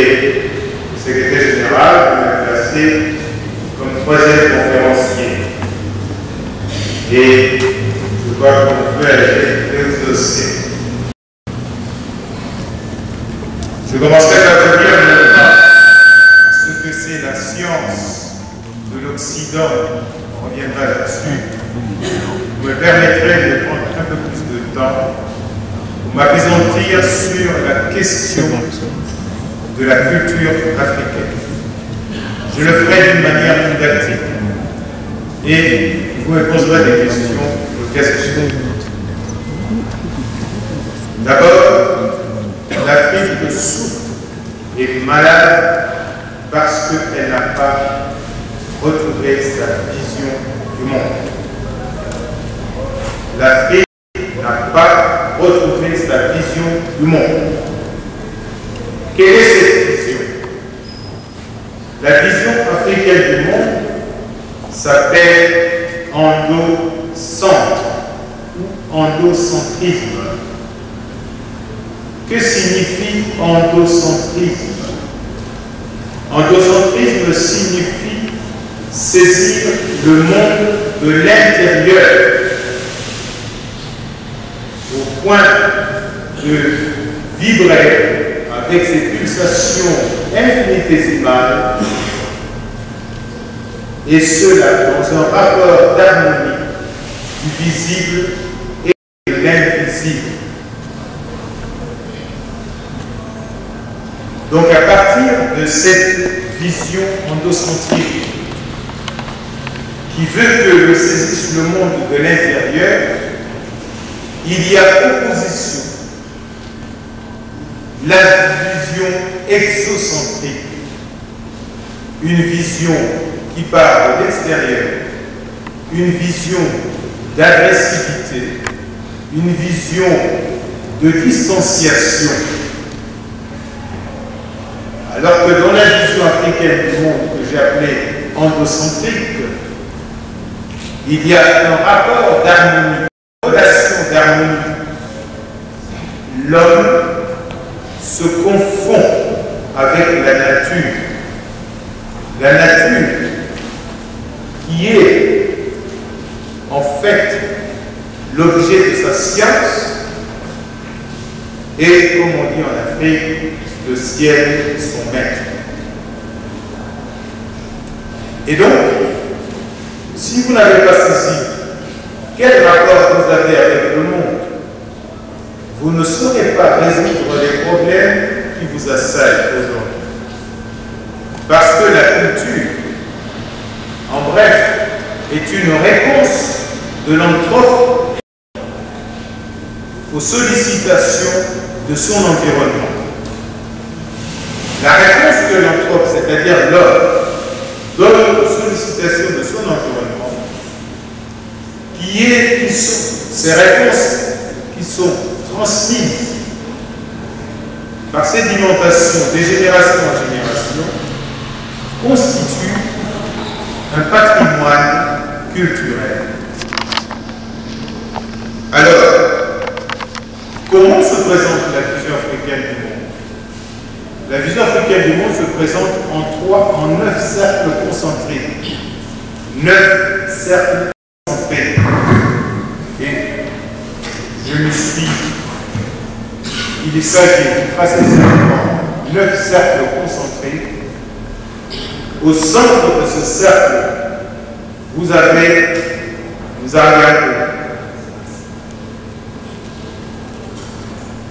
au secrétaire général de me placer comme troisième conférencier. Et je crois qu'on peut aller exaucer. Je commencerai par vous dire maintenant ce que c'est la science de l'Occident. On reviendra là-dessus. Vous me permettrez de prendre un peu plus de temps pour m'appesantir sur la question de la culture africaine. Je le ferai d'une manière didactique et vous me poserez des questions au cas échéant. D'abord, l'Afrique souffre et est malade parce qu'elle n'a pas retrouvé sa vision du monde. L'Afrique n'a pas retrouvé sa vision du monde. Quelle est cette vision? La vision africaine du monde s'appelle endocentre ou endocentrisme. Que signifie endocentrisme? Endocentrisme signifie saisir le monde de l'intérieur pour point de vibrer avec ces pulsations infinitésimales, et cela dans un rapport d'harmonie du visible et de l'invisible. Donc à partir de cette vision endocentrique qui veut que l'on saisisse le monde de l'intérieur, il y a opposition. La vision exocentrique, une vision qui part de l'extérieur, une vision d'agressivité, une vision de distanciation. Alors que dans la vision africaine du monde que j'ai appelée endocentrique, il y a un rapport d'harmonie, une relation d'harmonie. L'homme se confond avec la nature. La nature qui est en fait l'objet de sa science et, comme on dit en Afrique, le ciel son maître. Et donc, si vous n'avez pas saisi quel rapport vous avez avec le monde, vous ne saurez pas résoudre les problèmes qui vous assaillent aujourd'hui. Parce que la culture, en bref, est une réponse de l'anthrope aux sollicitations de son environnement. La réponse que l'anthrope, c'est-à-dire l'homme, donne aux sollicitations de son environnement, qui sont ces réponses qui sont transmises par sédimentation des générations en génération, constituent un patrimoine culturel. Alors, comment se présente la vision africaine du monde? La vision africaine du monde se présente en 9 cercles concentriques. 9 cercles concentriques. Et je me suis, il s'agit de tracer simplement 9 cercles concentriques. Au centre de ce cercle, vous avez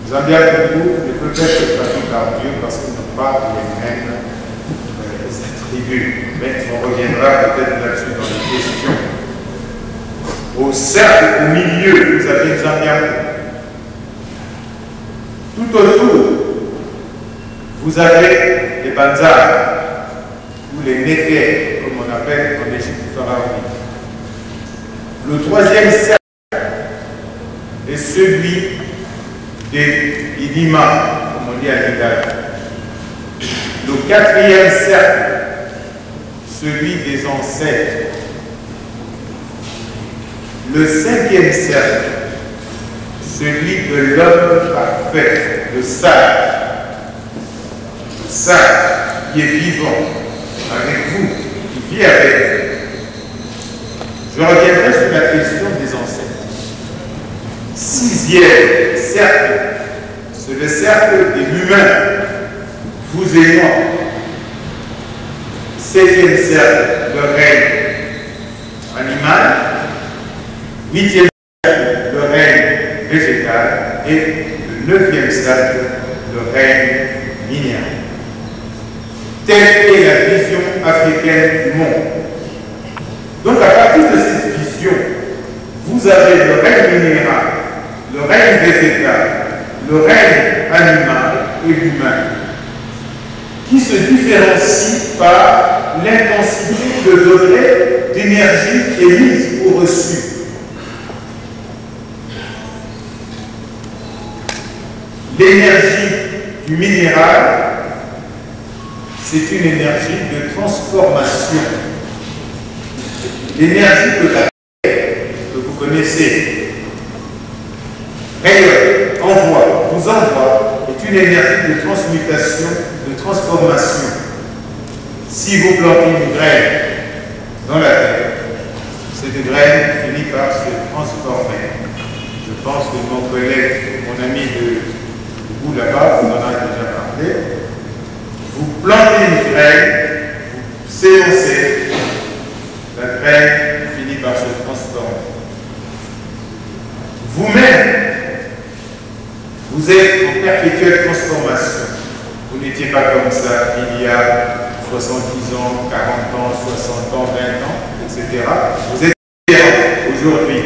Zambia-Congo est peut-être traduit par Dieu parce qu'il n'a pas les mêmes attributs. Mais on reviendra peut-être là-dessus dans les questions. Au cercle, au milieu, vous avez Zambia. Tout autour, vous avez les Banzars, ou les Nékés, comme on appelle en Égypte pharaonique. Le troisième cercle est celui des Idima, comme on dit à l'Italie. Le quatrième cercle, celui des ancêtres. Le cinquième cercle, celui de l'homme parfait, le sage. Le sage qui est vivant avec vous, qui vit avec vous. Je reviendrai sur la question des ancêtres. Sixième cercle, c'est le cercle de l'humain, vous et moi. Septième cercle, le règne animal. Huitième cercle, le règne végétal. Et le neuvième cercle, le règne minéral. Telle est la vision africaine du monde. Donc à partir de cette vision, vous avez le règne minéral, le règne végétal, le règne animal et l'humain, qui se différencient par l'intensité, le degré d'énergie émise ou reçue. L'énergie du minéral, c'est une énergie de transformation. L'énergie de la terre, que vous connaissez, rayonne, envoie, vous envoie, est une énergie de transmutation, de transformation. Si vous plantez une graine dans la terre, cette graine finit par se transformer. Je pense que mon collègue, mon ami de vous là-bas, vous en a déjà parlé. Vous plantez une graine, vous séancez, la graine finit par se transformer. Vous-même, vous êtes en perpétuelle transformation. Vous n'étiez pas comme ça il y a 70 ans, 40 ans, 60 ans, 20 ans, etc. Vous êtes aujourd'hui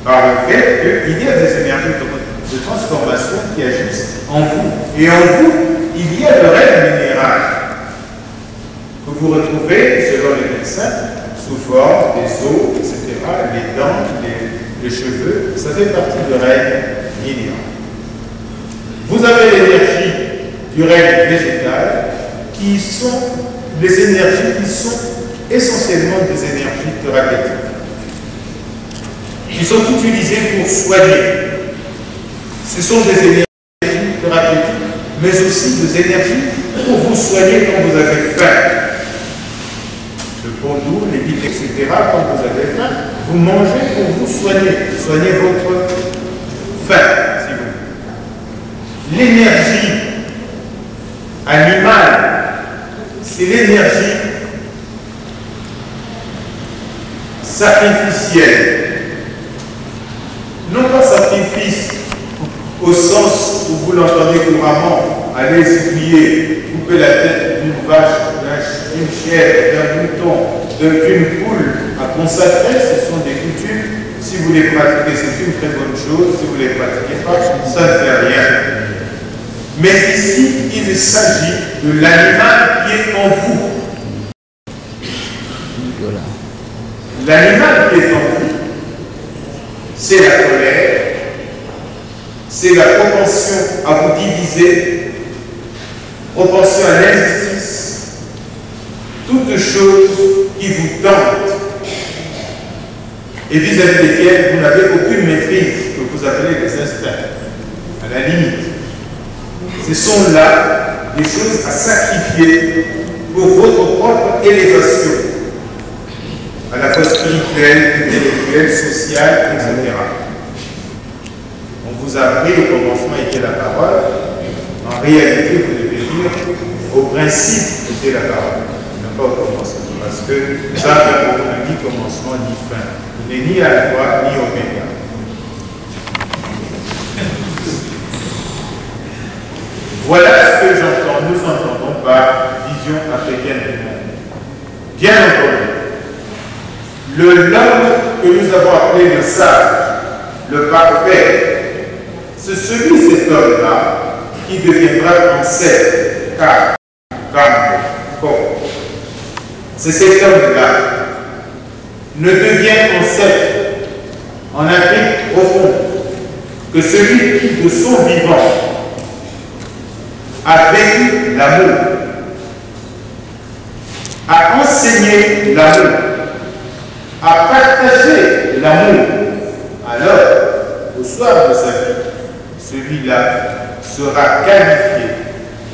par le fait qu'il y a des énergies de transformation qui agissent en vous. Et en vous, il y a le règne minéral que vous retrouvez, selon les médecins, sous forme des os, etc., les dents, les cheveux. Ça fait partie du règne minéral. Vous avez l'énergie du règne végétal qui sont les énergies qui sont essentiellement des énergies thérapeutiques, qui sont utilisées pour soigner. Ce sont des énergies thérapeutiques, mais aussi des énergies pour vous soigner quand vous avez faim. Le pondou, les bites, etc., quand vous avez faim, vous mangez pour vous soigner. Soigner votre faim, si vous voulez. L'énergie animale, c'est l'énergie sacrificielle. Non pas sacrifice au sens où vous l'entendez couramment, aller s'oublier, couper la tête d'une vache, d'une chèvre, d'un mouton, d'une poule à consacrer, ce sont des coutumes. Si vous les pratiquez, c'est une très bonne chose. Si vous ne les pratiquez pas, ça ne fait rien. Mais ici, il s'agit de l'animal qui est en vous. L'animal qui est en vous, c'est la colère, c'est la propension à vous diviser, propension à l'injustice, toutes choses qui vous tentent et vis-à-vis desquelles vous n'avez aucune maîtrise, que vous appelez les instincts, à la limite. Ce sont là des choses à sacrifier pour votre propre élévation, à la fois spirituelle, intellectuelle, sociale, etc. On vous a appris au commencement était la parole. En réalité, vous devez dire au principe était la parole, non pas au commencement. Parce que ça n'a ni commencement ni fin. Il n'est ni alpha ni oméga. Voilà ce que nous entendons par vision africaine du monde. Bien entendu, l'homme que nous avons appelé le sage, le parfait, c'est cet homme-là qui deviendra ancêtre, car, c'est cet homme-là ne devient ancêtre en Afrique profonde que celui qui, de son vivant, a vécu l'amour, a enseigné l'amour, a partagé l'amour. Alors, au soir de sa vie, celui-là sera qualifié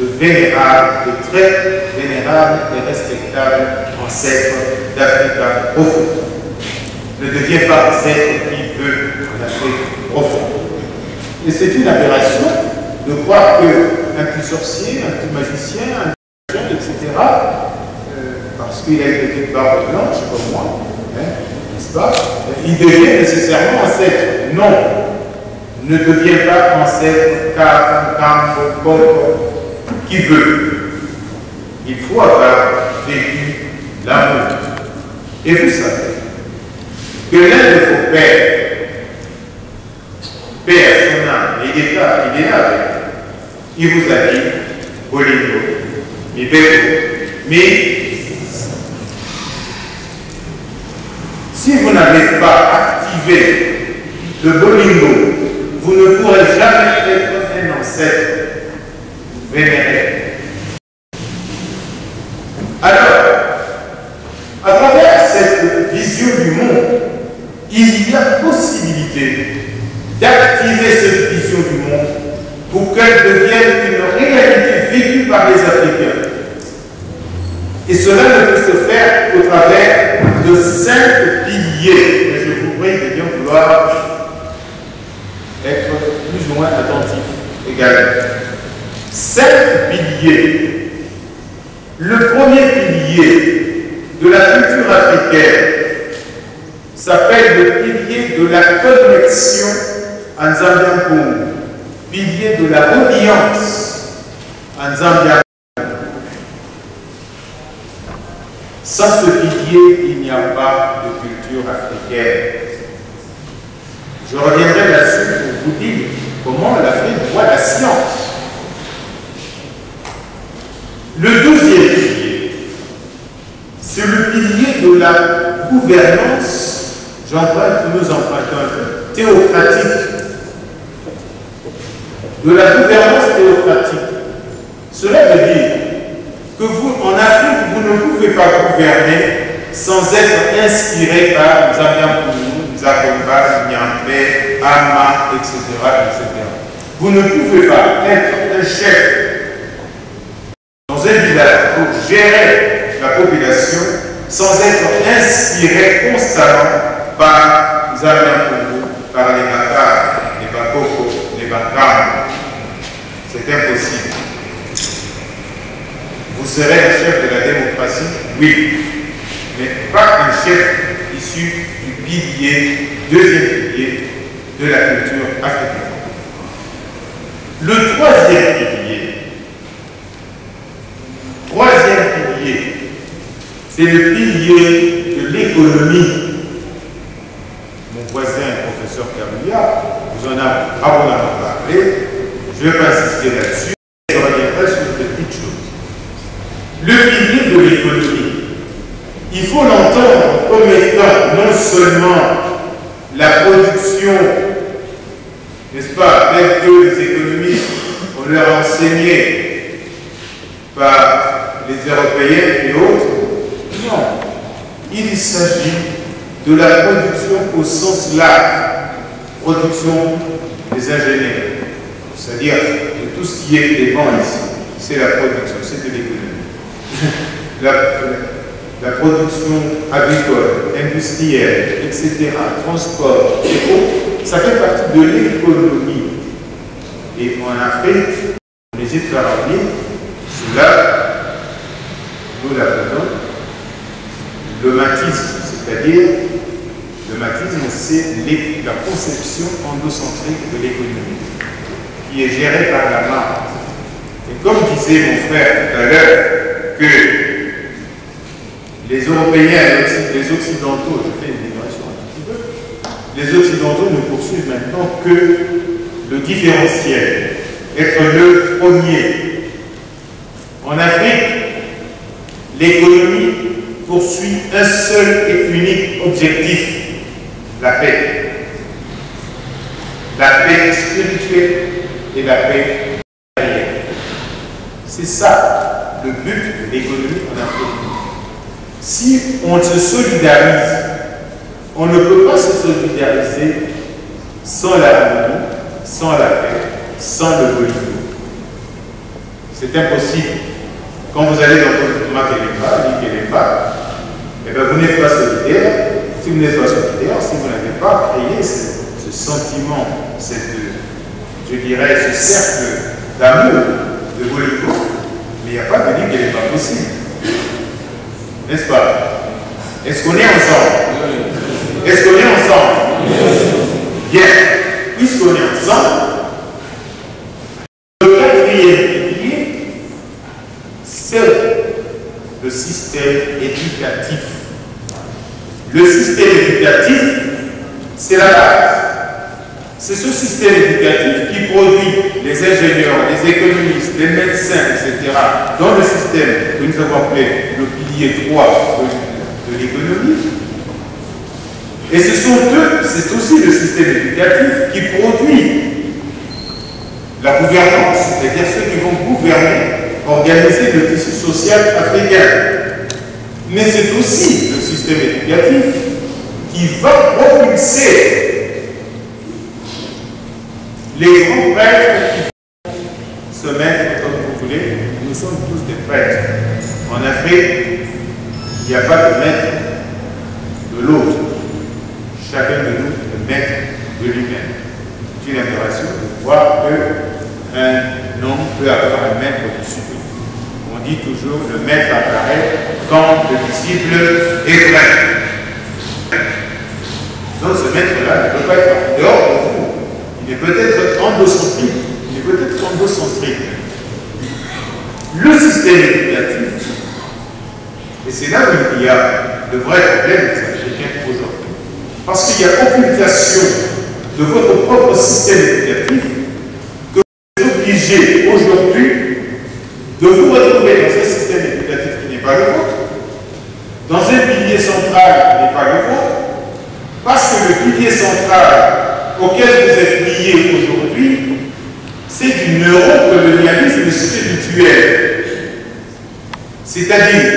de vénérable, de très vénérable et respectable ancêtre d'Afrique profonde. Ne devient pas ancêtre qui veut en Afrique profonde. Et c'est une aberration de croire qu'un petit sorcier, un petit magicien, un petit jeune, etc., parce qu'il a été de barbe blanche comme moi, n'est-ce pas, il devient nécessairement ancêtre. Non, ne devient pas ancêtre car qui veut. Il faut avoir vécu l'amour. Et vous savez que l'un de vos pères, père son âme, il est là avec vous. Il vous a dit, Bolingo, mais si vous n'avez pas activé le Bolingo, vous ne pourrez jamais être un ancêtre vénéré. Alors, à travers cette vision du monde, il y a possibilité d'activer cette vision du monde pour qu'elle devienne une réalité vécue par les Africains. Et cela ne peut se faire qu'au travers de 5 piliers. Et je vous prie de bien vouloir besoins attentifs également. 5 piliers. Le premier pilier de la culture africaine s'appelle le pilier de la connexion en Zambia-Congo, pilier de la reliance en Zambia. Sans ce pilier, il n'y a pas de culture africaine. Je reviendrai là-dessus pour vous dire comment l'Afrique voit la science. Le deuxième pilier, c'est le pilier de la gouvernance, nous empruntons un peu, théocratique. De la gouvernance théocratique. Cela veut dire que vous, en Afrique, vous ne pouvez pas gouverner sans être inspiré par Zambia-Koulou, Zakomba, Niambe, Ama, etc., etc. Vous ne pouvez pas être un chef dans un village pour gérer la population sans être inspiré constamment par Zambia-Koulou, par les Makar, les Bakoko, les Bakam. C'est impossible. Vous serez un chef de la démocratie, oui, mais pas un chef issu du pilier, deuxième pilier de la culture africaine. Le troisième pilier, c'est le pilier de l'économie. Mon voisin, professeur Kabouya, vous en a abondamment parlé, je ne vais pas insister là-dessus, je reviendrai sur une petite chose. Le pilier de l'économie, il faut l'entendre comme étant non seulement la production, n'est-ce pas, telle que les économistes, on leur a enseigné par les Européens et autres. Non, il s'agit de la production au sens large, production des ingénieurs, c'est-à-dire de tout ce qui est des bancs ici, c'est la production, c'est de l'économie. La production agricole, industrielle, etc., transport, et autres, ça fait partie de l'économie. Et en Afrique, en Égypte pharaonique, cela, nous l'appelons le matisme, c'est-à-dire, le matisme, c'est la conception endocentrique de l'économie, qui est gérée par la marque. Et comme disait mon frère tout à l'heure, que les Européens, les Occidentaux, je fais une digression un petit peu, les Occidentaux ne poursuivent maintenant que le différentiel, être le premier. En Afrique, l'économie poursuit un seul et unique objectif, la paix. La paix spirituelle et la paix matérielle. C'est ça le but de l'économie en Afrique. Si on se solidarise, on ne peut pas se solidariser sans l'harmonie, sans la paix, sans le Bolivie. C'est impossible. Quand vous allez dans votre Makelemba, eh bien vous n'êtes pas solidaire. Si vous n'êtes pas solidaire, si vous n'avez pas créé ce sentiment, je dirais, ce cercle d'amour de Bolivie, mais il n'y a pas de livre qui n'est pas possible. N'est-ce pas? Est-ce qu'on est ensemble? Est-ce qu'on est ensemble? Bien. Puisqu'on est ensemble, le quatrième pilier, c'est le système éducatif. Le système éducatif, c'est la base. C'est ce système éducatif qui produit les ingénieurs, les économistes, les médecins, etc. dans le système que nous avons appelé le pilier 3 de l'économie. Et ce sont eux, c'est aussi le système éducatif qui produit la gouvernance, c'est-à-dire ceux qui vont gouverner, organiser le tissu social africain. Mais c'est aussi le système éducatif qui va propulser les grands prêtres qui vont se mettre, comme vous voulez, nous sommes tous des prêtres. En Afrique, il n'y a pas de maître de l'autre. Chacun de nous est maître de lui-même. C'est une aberration de voir qu'un homme peut avoir un maître au-dessus de lui. On dit toujours le maître apparaît quand le disciple est vrai. Donc ce maître-là ne peut pas être en dehors de vous. Il est peut-être endocentrique. Il est peut-être endocentrique. Le système éducatif, et c'est là où il y a le vrai problème des Africains aujourd'hui. Parce qu'il y a occultation de votre propre système éducatif que vous êtes obligé aujourd'hui de vous retrouver dans un système éducatif qui n'est pas le vôtre, dans un pilier central qui n'est pas le vôtre, parce que le pilier central auquel vous êtes lié aujourd'hui, c'est du neurocolonialisme spirituel. C'est-à-dire,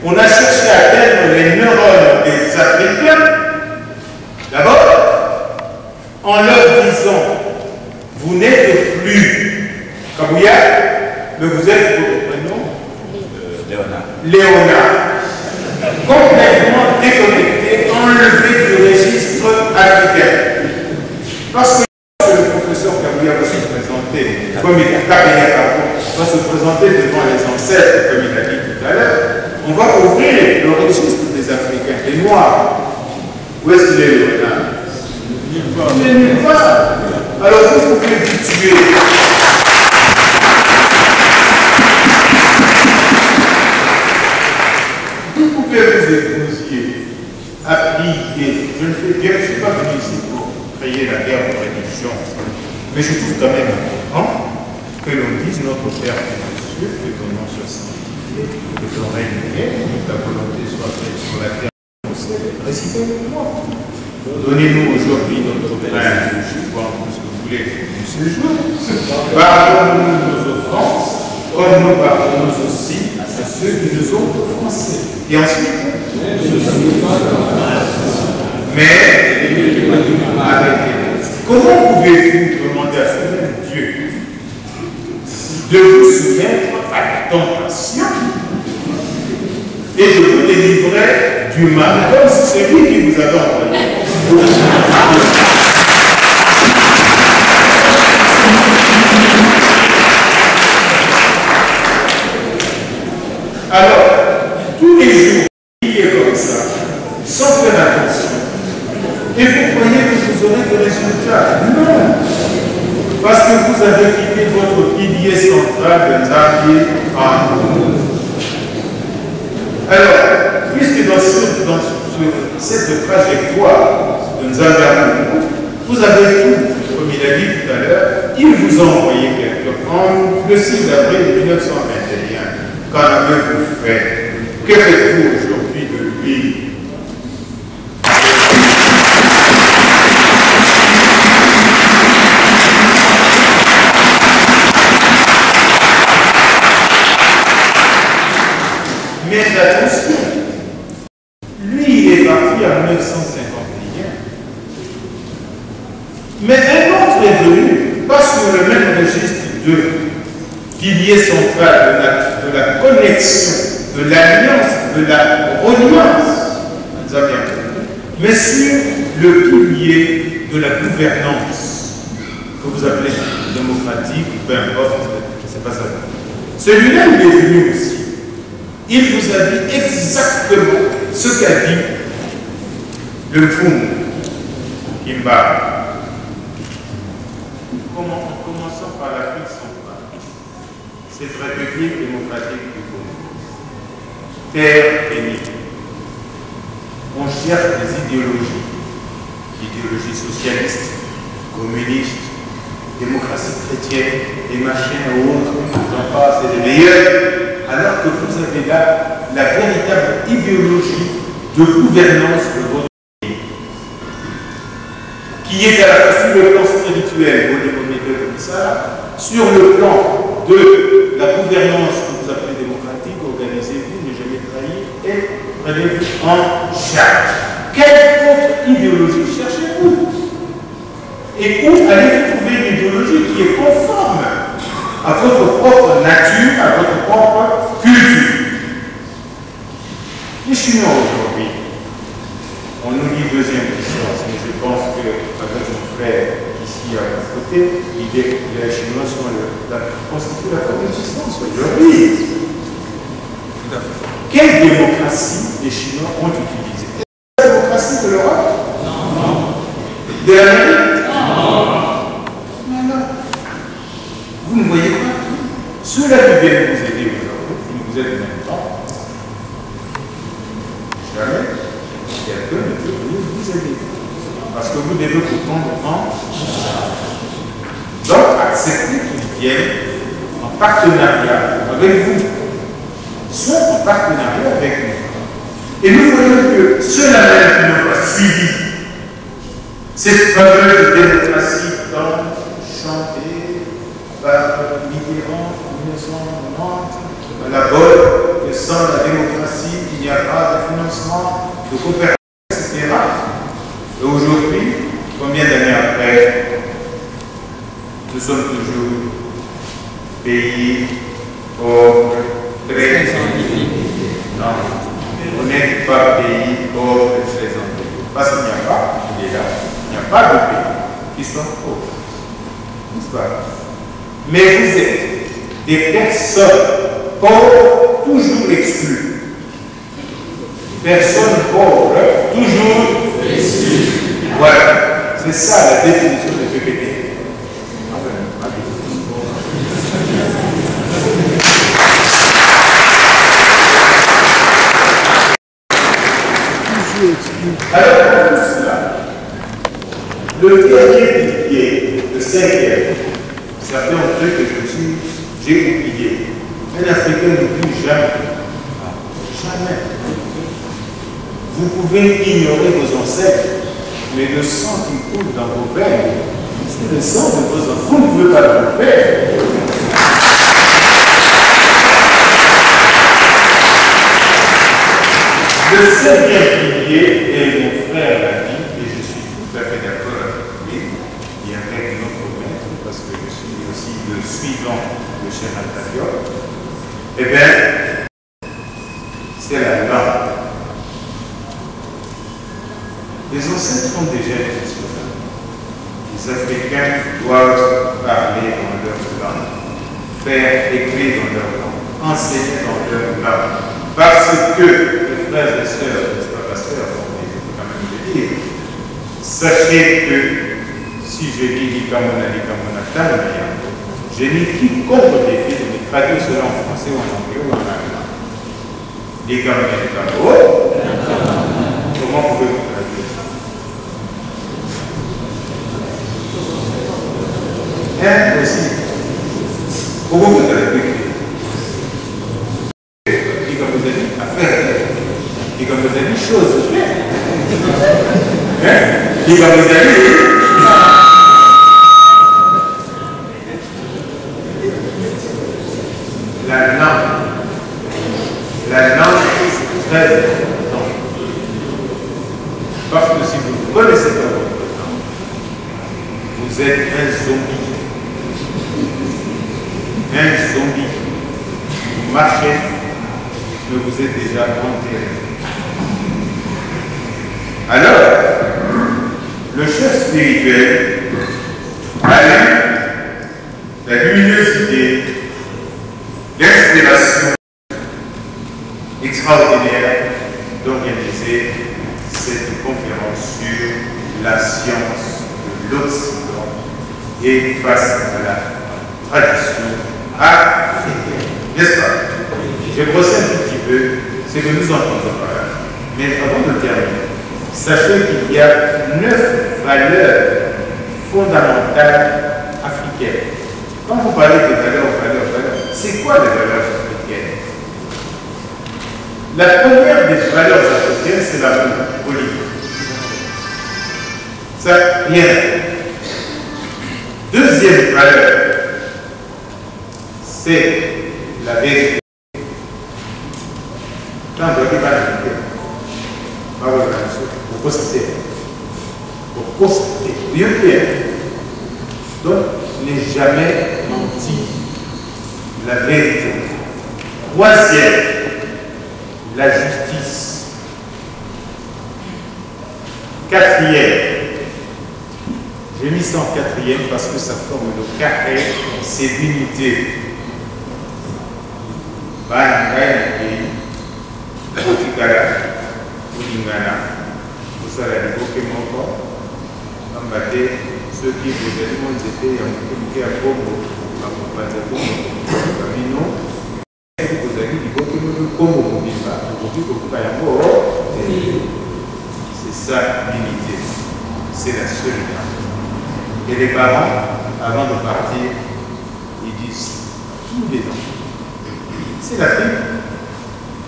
on a cherché à atteindre les neurones des Africains, d'abord, en leur disant, vous n'êtes plus Kabouya, mais vous êtes votre prénom Léonard. Complètement déconnecté, enlevé du registre africain. Parce que le professeur Kabouya va se présenter, comme il va se présenter devant les ancêtres, comme il a dit tout à l'heure, on va ouvrir le registre des Africains, des Noirs. Où est-ce qu'il est, Léonard? Il est nulle part. Alors vous pouvez vous tuer. Vous pouvez vous épouser, appliquer. Je ne suis pas venu ici pour créer la guerre de religion, mais je trouve quand même important que l'on dise notre Père qui est aux cieux, que ton nom soit sanctifié, que ton règne vienne, que ta volonté soit faite sur la terre et au ciel. Récitez-le moi. Donnez-nous aujourd'hui notre pain, tout ce que vous voulez de ce jour. Pardonne-nous nos offenses, comme nous pardonnons aussi à ceux qui nous ont offensés. Et ensuite, mais comment pouvez-vous demander à ce même Dieu de vous soumettre à la tentation et de vous délivrer du mal, comme si c'est lui qui vous a envoyé? Alors, tous les jours, il est comme ça, sans faire attention. Et vous croyez que vous aurez des résultats? Non. Parce que vous avez quitté votre pilier central de Nzambi en vous. Alors, puisque dans cette trajectoire de Nzambi en vous avez tout, comme il a dit tout à l'heure, il vous a envoyé quelqu'un le 6 avril 1921. Qu'en avez-vous fait? Que faites-vous aujourd'hui de lui? Mais attention, lui il est parti en 1951. Mais un autre est venu, pas sur le même registre de pilier central de la connexion, de l'alliance, de la reliance, mais sur le pilier de la gouvernance, que vous appelez démocratique, peu importe, je ne sais pas ça. Celui-là, il est venu aussi. Il vous a dit exactement ce qu'a dit le Fum Kimba. Commençons par l'Afrique centrale. Cette République démocratique du Congo. Terre bénie. On cherche des idéologies socialistes, communistes, démocratie chrétienne, des machins ou autres, j'en passe, c'est les meilleurs, alors que vous avez là la véritable idéologie de gouvernance de votre pays, qui est à la fois sur le plan spirituel, comme ça, sur le plan de la gouvernance que vous appelez démocratique, organisez-vous, ne jamais trahi, et prenez-vous en charge. Quelle autre idéologie cherchez-vous? Et où allez-vous trouver une idéologie qui est conforme à votre propre nature, à votre propre culture? Les Chinois aujourd'hui, on nous dit deuxième puissance, mais je pense qu'avec mon frère ici dit à mon côté, l'idée que les Chinois constituent la coexistence aujourd'hui. Quelle démocratie les Chinois ont utilisée? La démocratie de l'Europe? Non. De l'Amérique? Non. Vous ne voyez pas. Ceux-là qui viennent vous aider aujourd'hui, qui vous aident maintenant, jamais quelqu'un ne peut venir vous aider. Parce que vous devez vous prendre en charge. Donc, acceptez qu'ils viennent en partenariat avec vous. Sont en partenariat avec nous. Et nous voyons que ceux-là même qui n'ont pas suivi cette fameuse démocratie tant chantée par Mitterrand en 1990, la bonne, que sans la démocratie, il n'y a pas de financement, de coopération, etc. Et aujourd'hui, combien d'années après, nous sommes toujours pays pauvres, très non, on n'est pas pays pauvre et très endetté. Parce qu'il n'y a pas, il est là, il n'y a pas de pays qui sont pauvres. N'est-ce pas? Mais vous êtes des personnes pauvres, toujours exclues. Personnes pauvres, toujours exclues. Voilà, c'est ça la définition de PPT. Alors, pour cela, le dernier pilier, le cinquième, certains ont cru que j'ai oublié. Un Africain n'oublie jamais. Jamais. Vous pouvez ignorer vos ancêtres, mais le sang qui coule dans vos veines, c'est le sang de vos enfants. Vous ne pouvez pas le faire. Le cinquième pilier, et mon frère l'a dit, et je suis tout à fait d'accord avec lui, et avec notre maître, parce que je suis aussi le suivant de Cheikh Anta Diop, eh bien, c'est la langue. Les ancêtres ont déjà été sur ça. Les Africains doivent parler dans leur langue, faire écrire dans leur langue, enseigner dans leur langue, parce que frères et sœurs, n'est-ce pas, pasteurs, mais je peux quand même le dire. Sachez que si je dis Likamona, je n'ai quiconque défi de me traduire cela en français ou en anglais ou en allemand. Likamona, comment pouvez-vous traduire ça? Impossible. Comment vous traduire? Et comme vous avez dit, chose claire. Et comme vous avez dit, la langue est très importante. Parce que si vous ne connaissez pas votre langue, vous êtes un zombie. Un zombie. Vous marchez, mais vous êtes déjà enterré. Alors, le chef spirituel a eu la lumineuse idée, l'inspiration extraordinaire d'organiser cette conférence sur la science de l'Occident et face à la tradition africaine. N'est-ce pas? Je brosse un tout petit peu ce que nous entendons par là. Mais avant de terminer, sachez qu'il y a 9 valeurs fondamentales africaines. Quand vous parlez de valeurs, c'est quoi les valeurs africaines? La première des valeurs africaines, c'est l'amour politique. Ça, rien à faire. Deuxième valeur, c'est la vérité. Quand vous n'avez pas la vérité, pour constater. Pour constater. Bien clair. Donc, n'est jamais menti. La vérité. Troisième, la justice. Quatrième, J'ai mis ça en quatrième parce que ça forme le carré, c'est l'unité. Bananga et Otikara, Olingana, Osala Liboke Moko, Ambate, ceux qui vous avez dit, c'était un peu à Congo, à Congo, Camino, et vous avez dit, Congo, c'est ça l'unité, c'est la solidarité. Et les parents, avant de partir, ils disent tous les ans, c'est l'Afrique.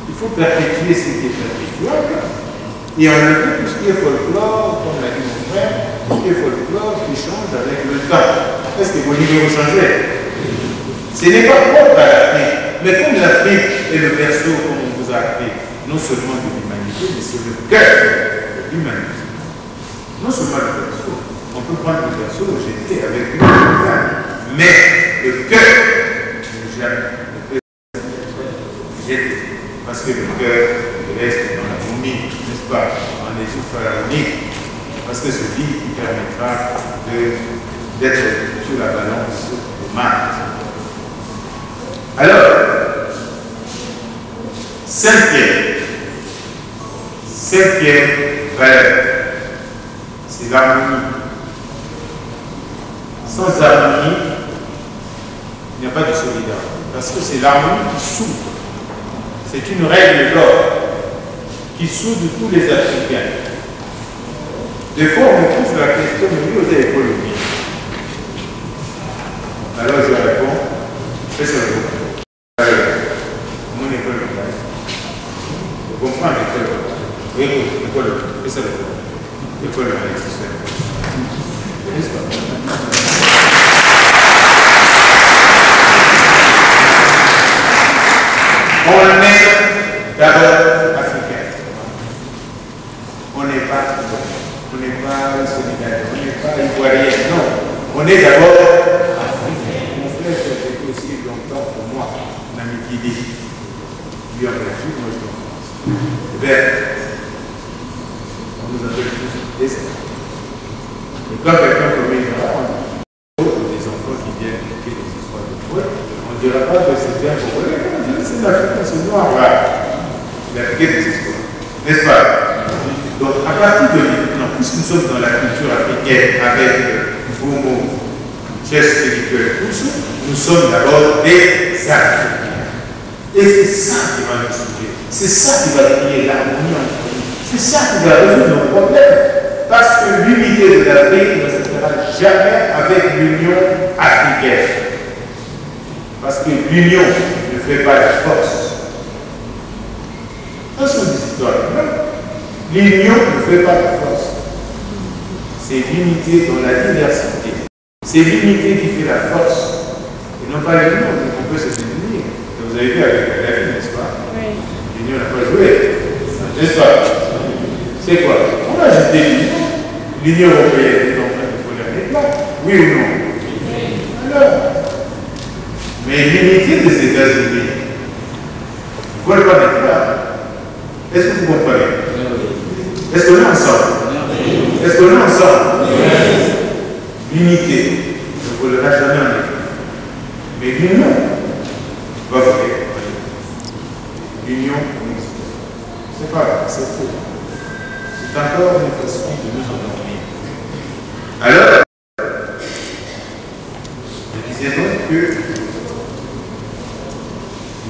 Il faut perpétuer ce qui est perpétuable et enlever tout ce qui est folklore, comme l'a dit mon frère, tout ce qui est folklore qui change avec le temps. Est-ce que vous voulez vous changer? Ce n'est pas propre à l'Afrique, mais comme l'Afrique est le berceau, comme on vous a appris, non seulement de l'humanité, mais c'est le cœur de l'humanité. Non seulement le berceau, on peut prendre le berceau, le jeter avec une montagne, mais le cœur, jamais. Parce que le cœur reste dans la momie, n'est-ce pas, en Égypte pharaonique, parce que c'est lui qui permettra d'être sur la balance de Mars. Alors, cinquième valeur, c'est l'harmonie. Sans harmonie, il n'y a pas de solidarité, parce que c'est l'harmonie qui soude. C'est une règle d'or qui soude tous les Africains. Des fois, on me pose la question de l'économie. Alors je réponds, fais ça le mon école locale. Je comprends l'école locale. Oui, l'école locale. Fais ça le l'école locale. N'est-ce pas? On est d'abord africain. On n'est pas sénégalais, on n'est pas ivoirien, non. On est d'abord africain. Mon frère fait aussi longtemps pour moi, Namibie. Lui en Belgique, moi je suis en France. Eh bien, on nous appelle tous des enfants. Et quand quelqu'un commet une erreur, des enfants qui viennent écouter des histoires de foi, on ne dira pas que c'est bien pour eux. C'est l'Africain, ce noir-là. Il a fait des histoires. N'est-ce pas? Donc, à partir de maintenant, puisque nous sommes dans la culture africaine avec vos mots, gestes spirituels, tous, nous sommes d'abord des Africains. Et c'est ça qui va nous sauver. C'est ça qui va créer l'harmonie entre nous. C'est ça qui va résoudre nos problèmes. Parce que l'unité de l'Afrique ne se fera jamais avec l'union africaine. Parce que l'union ne fait pas la force. Ce sont des histoires. L'union ne fait pas la force. C'est l'unité dans la diversité. C'est l'unité qui fait la force. Et non pas l'union, on peut se définir. Vous avez vu avec la vie, n'est-ce pas? Oui. L'union n'a pas joué. N'est-ce pas? C'est quoi? On a jeté l'union. L'Union européenne est en train de voler un éclat. Oui ou non? Oui. Alors, mais l'unité des États-Unis ne vole pas d'éclat. Est-ce que vous comprenez? Est-ce qu'on est ensemble? Est-ce qu'on est ensemble? L'unité ne volera jamais en éclat. Mais l'union va voler. L'union, c'est pas grave, c'est faux. C'est encore une façon de nous endormir. Alors, je disais donc que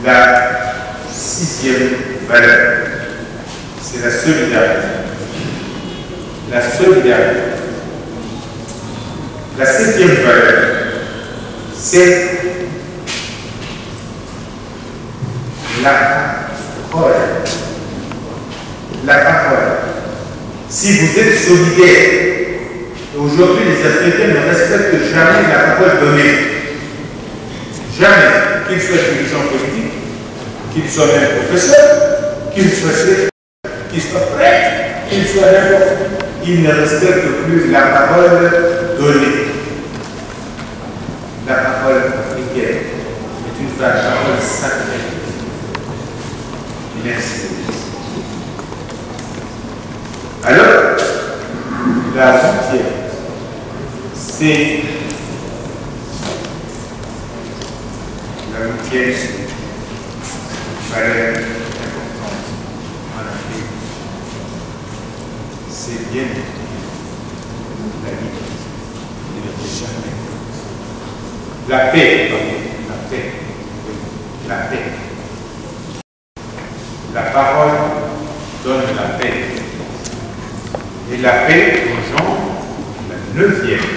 la sixième valeur, c'est la solidarité. La solidarité. La septième valeur, c'est la parole. La parole. Si vous êtes solidaire, aujourd'hui les Africains ne respectent jamais la parole donnée. Jamais, qu'ils soient dirigeants politiques, qu'ils soient même professeurs, qu'ils soient chefs, qu'ils soient prêtres, qu'ils soient n'importe qui, ils ne respectent plus la parole donnée. La parole africaine est une parole sacrée. Merci. Alors, la huitième, c'est la 8e valeur importante en Afrique. C'est bien la liberté. La paix, la paix, la paix. La parole donne la paix. Et la paix engendre la 9e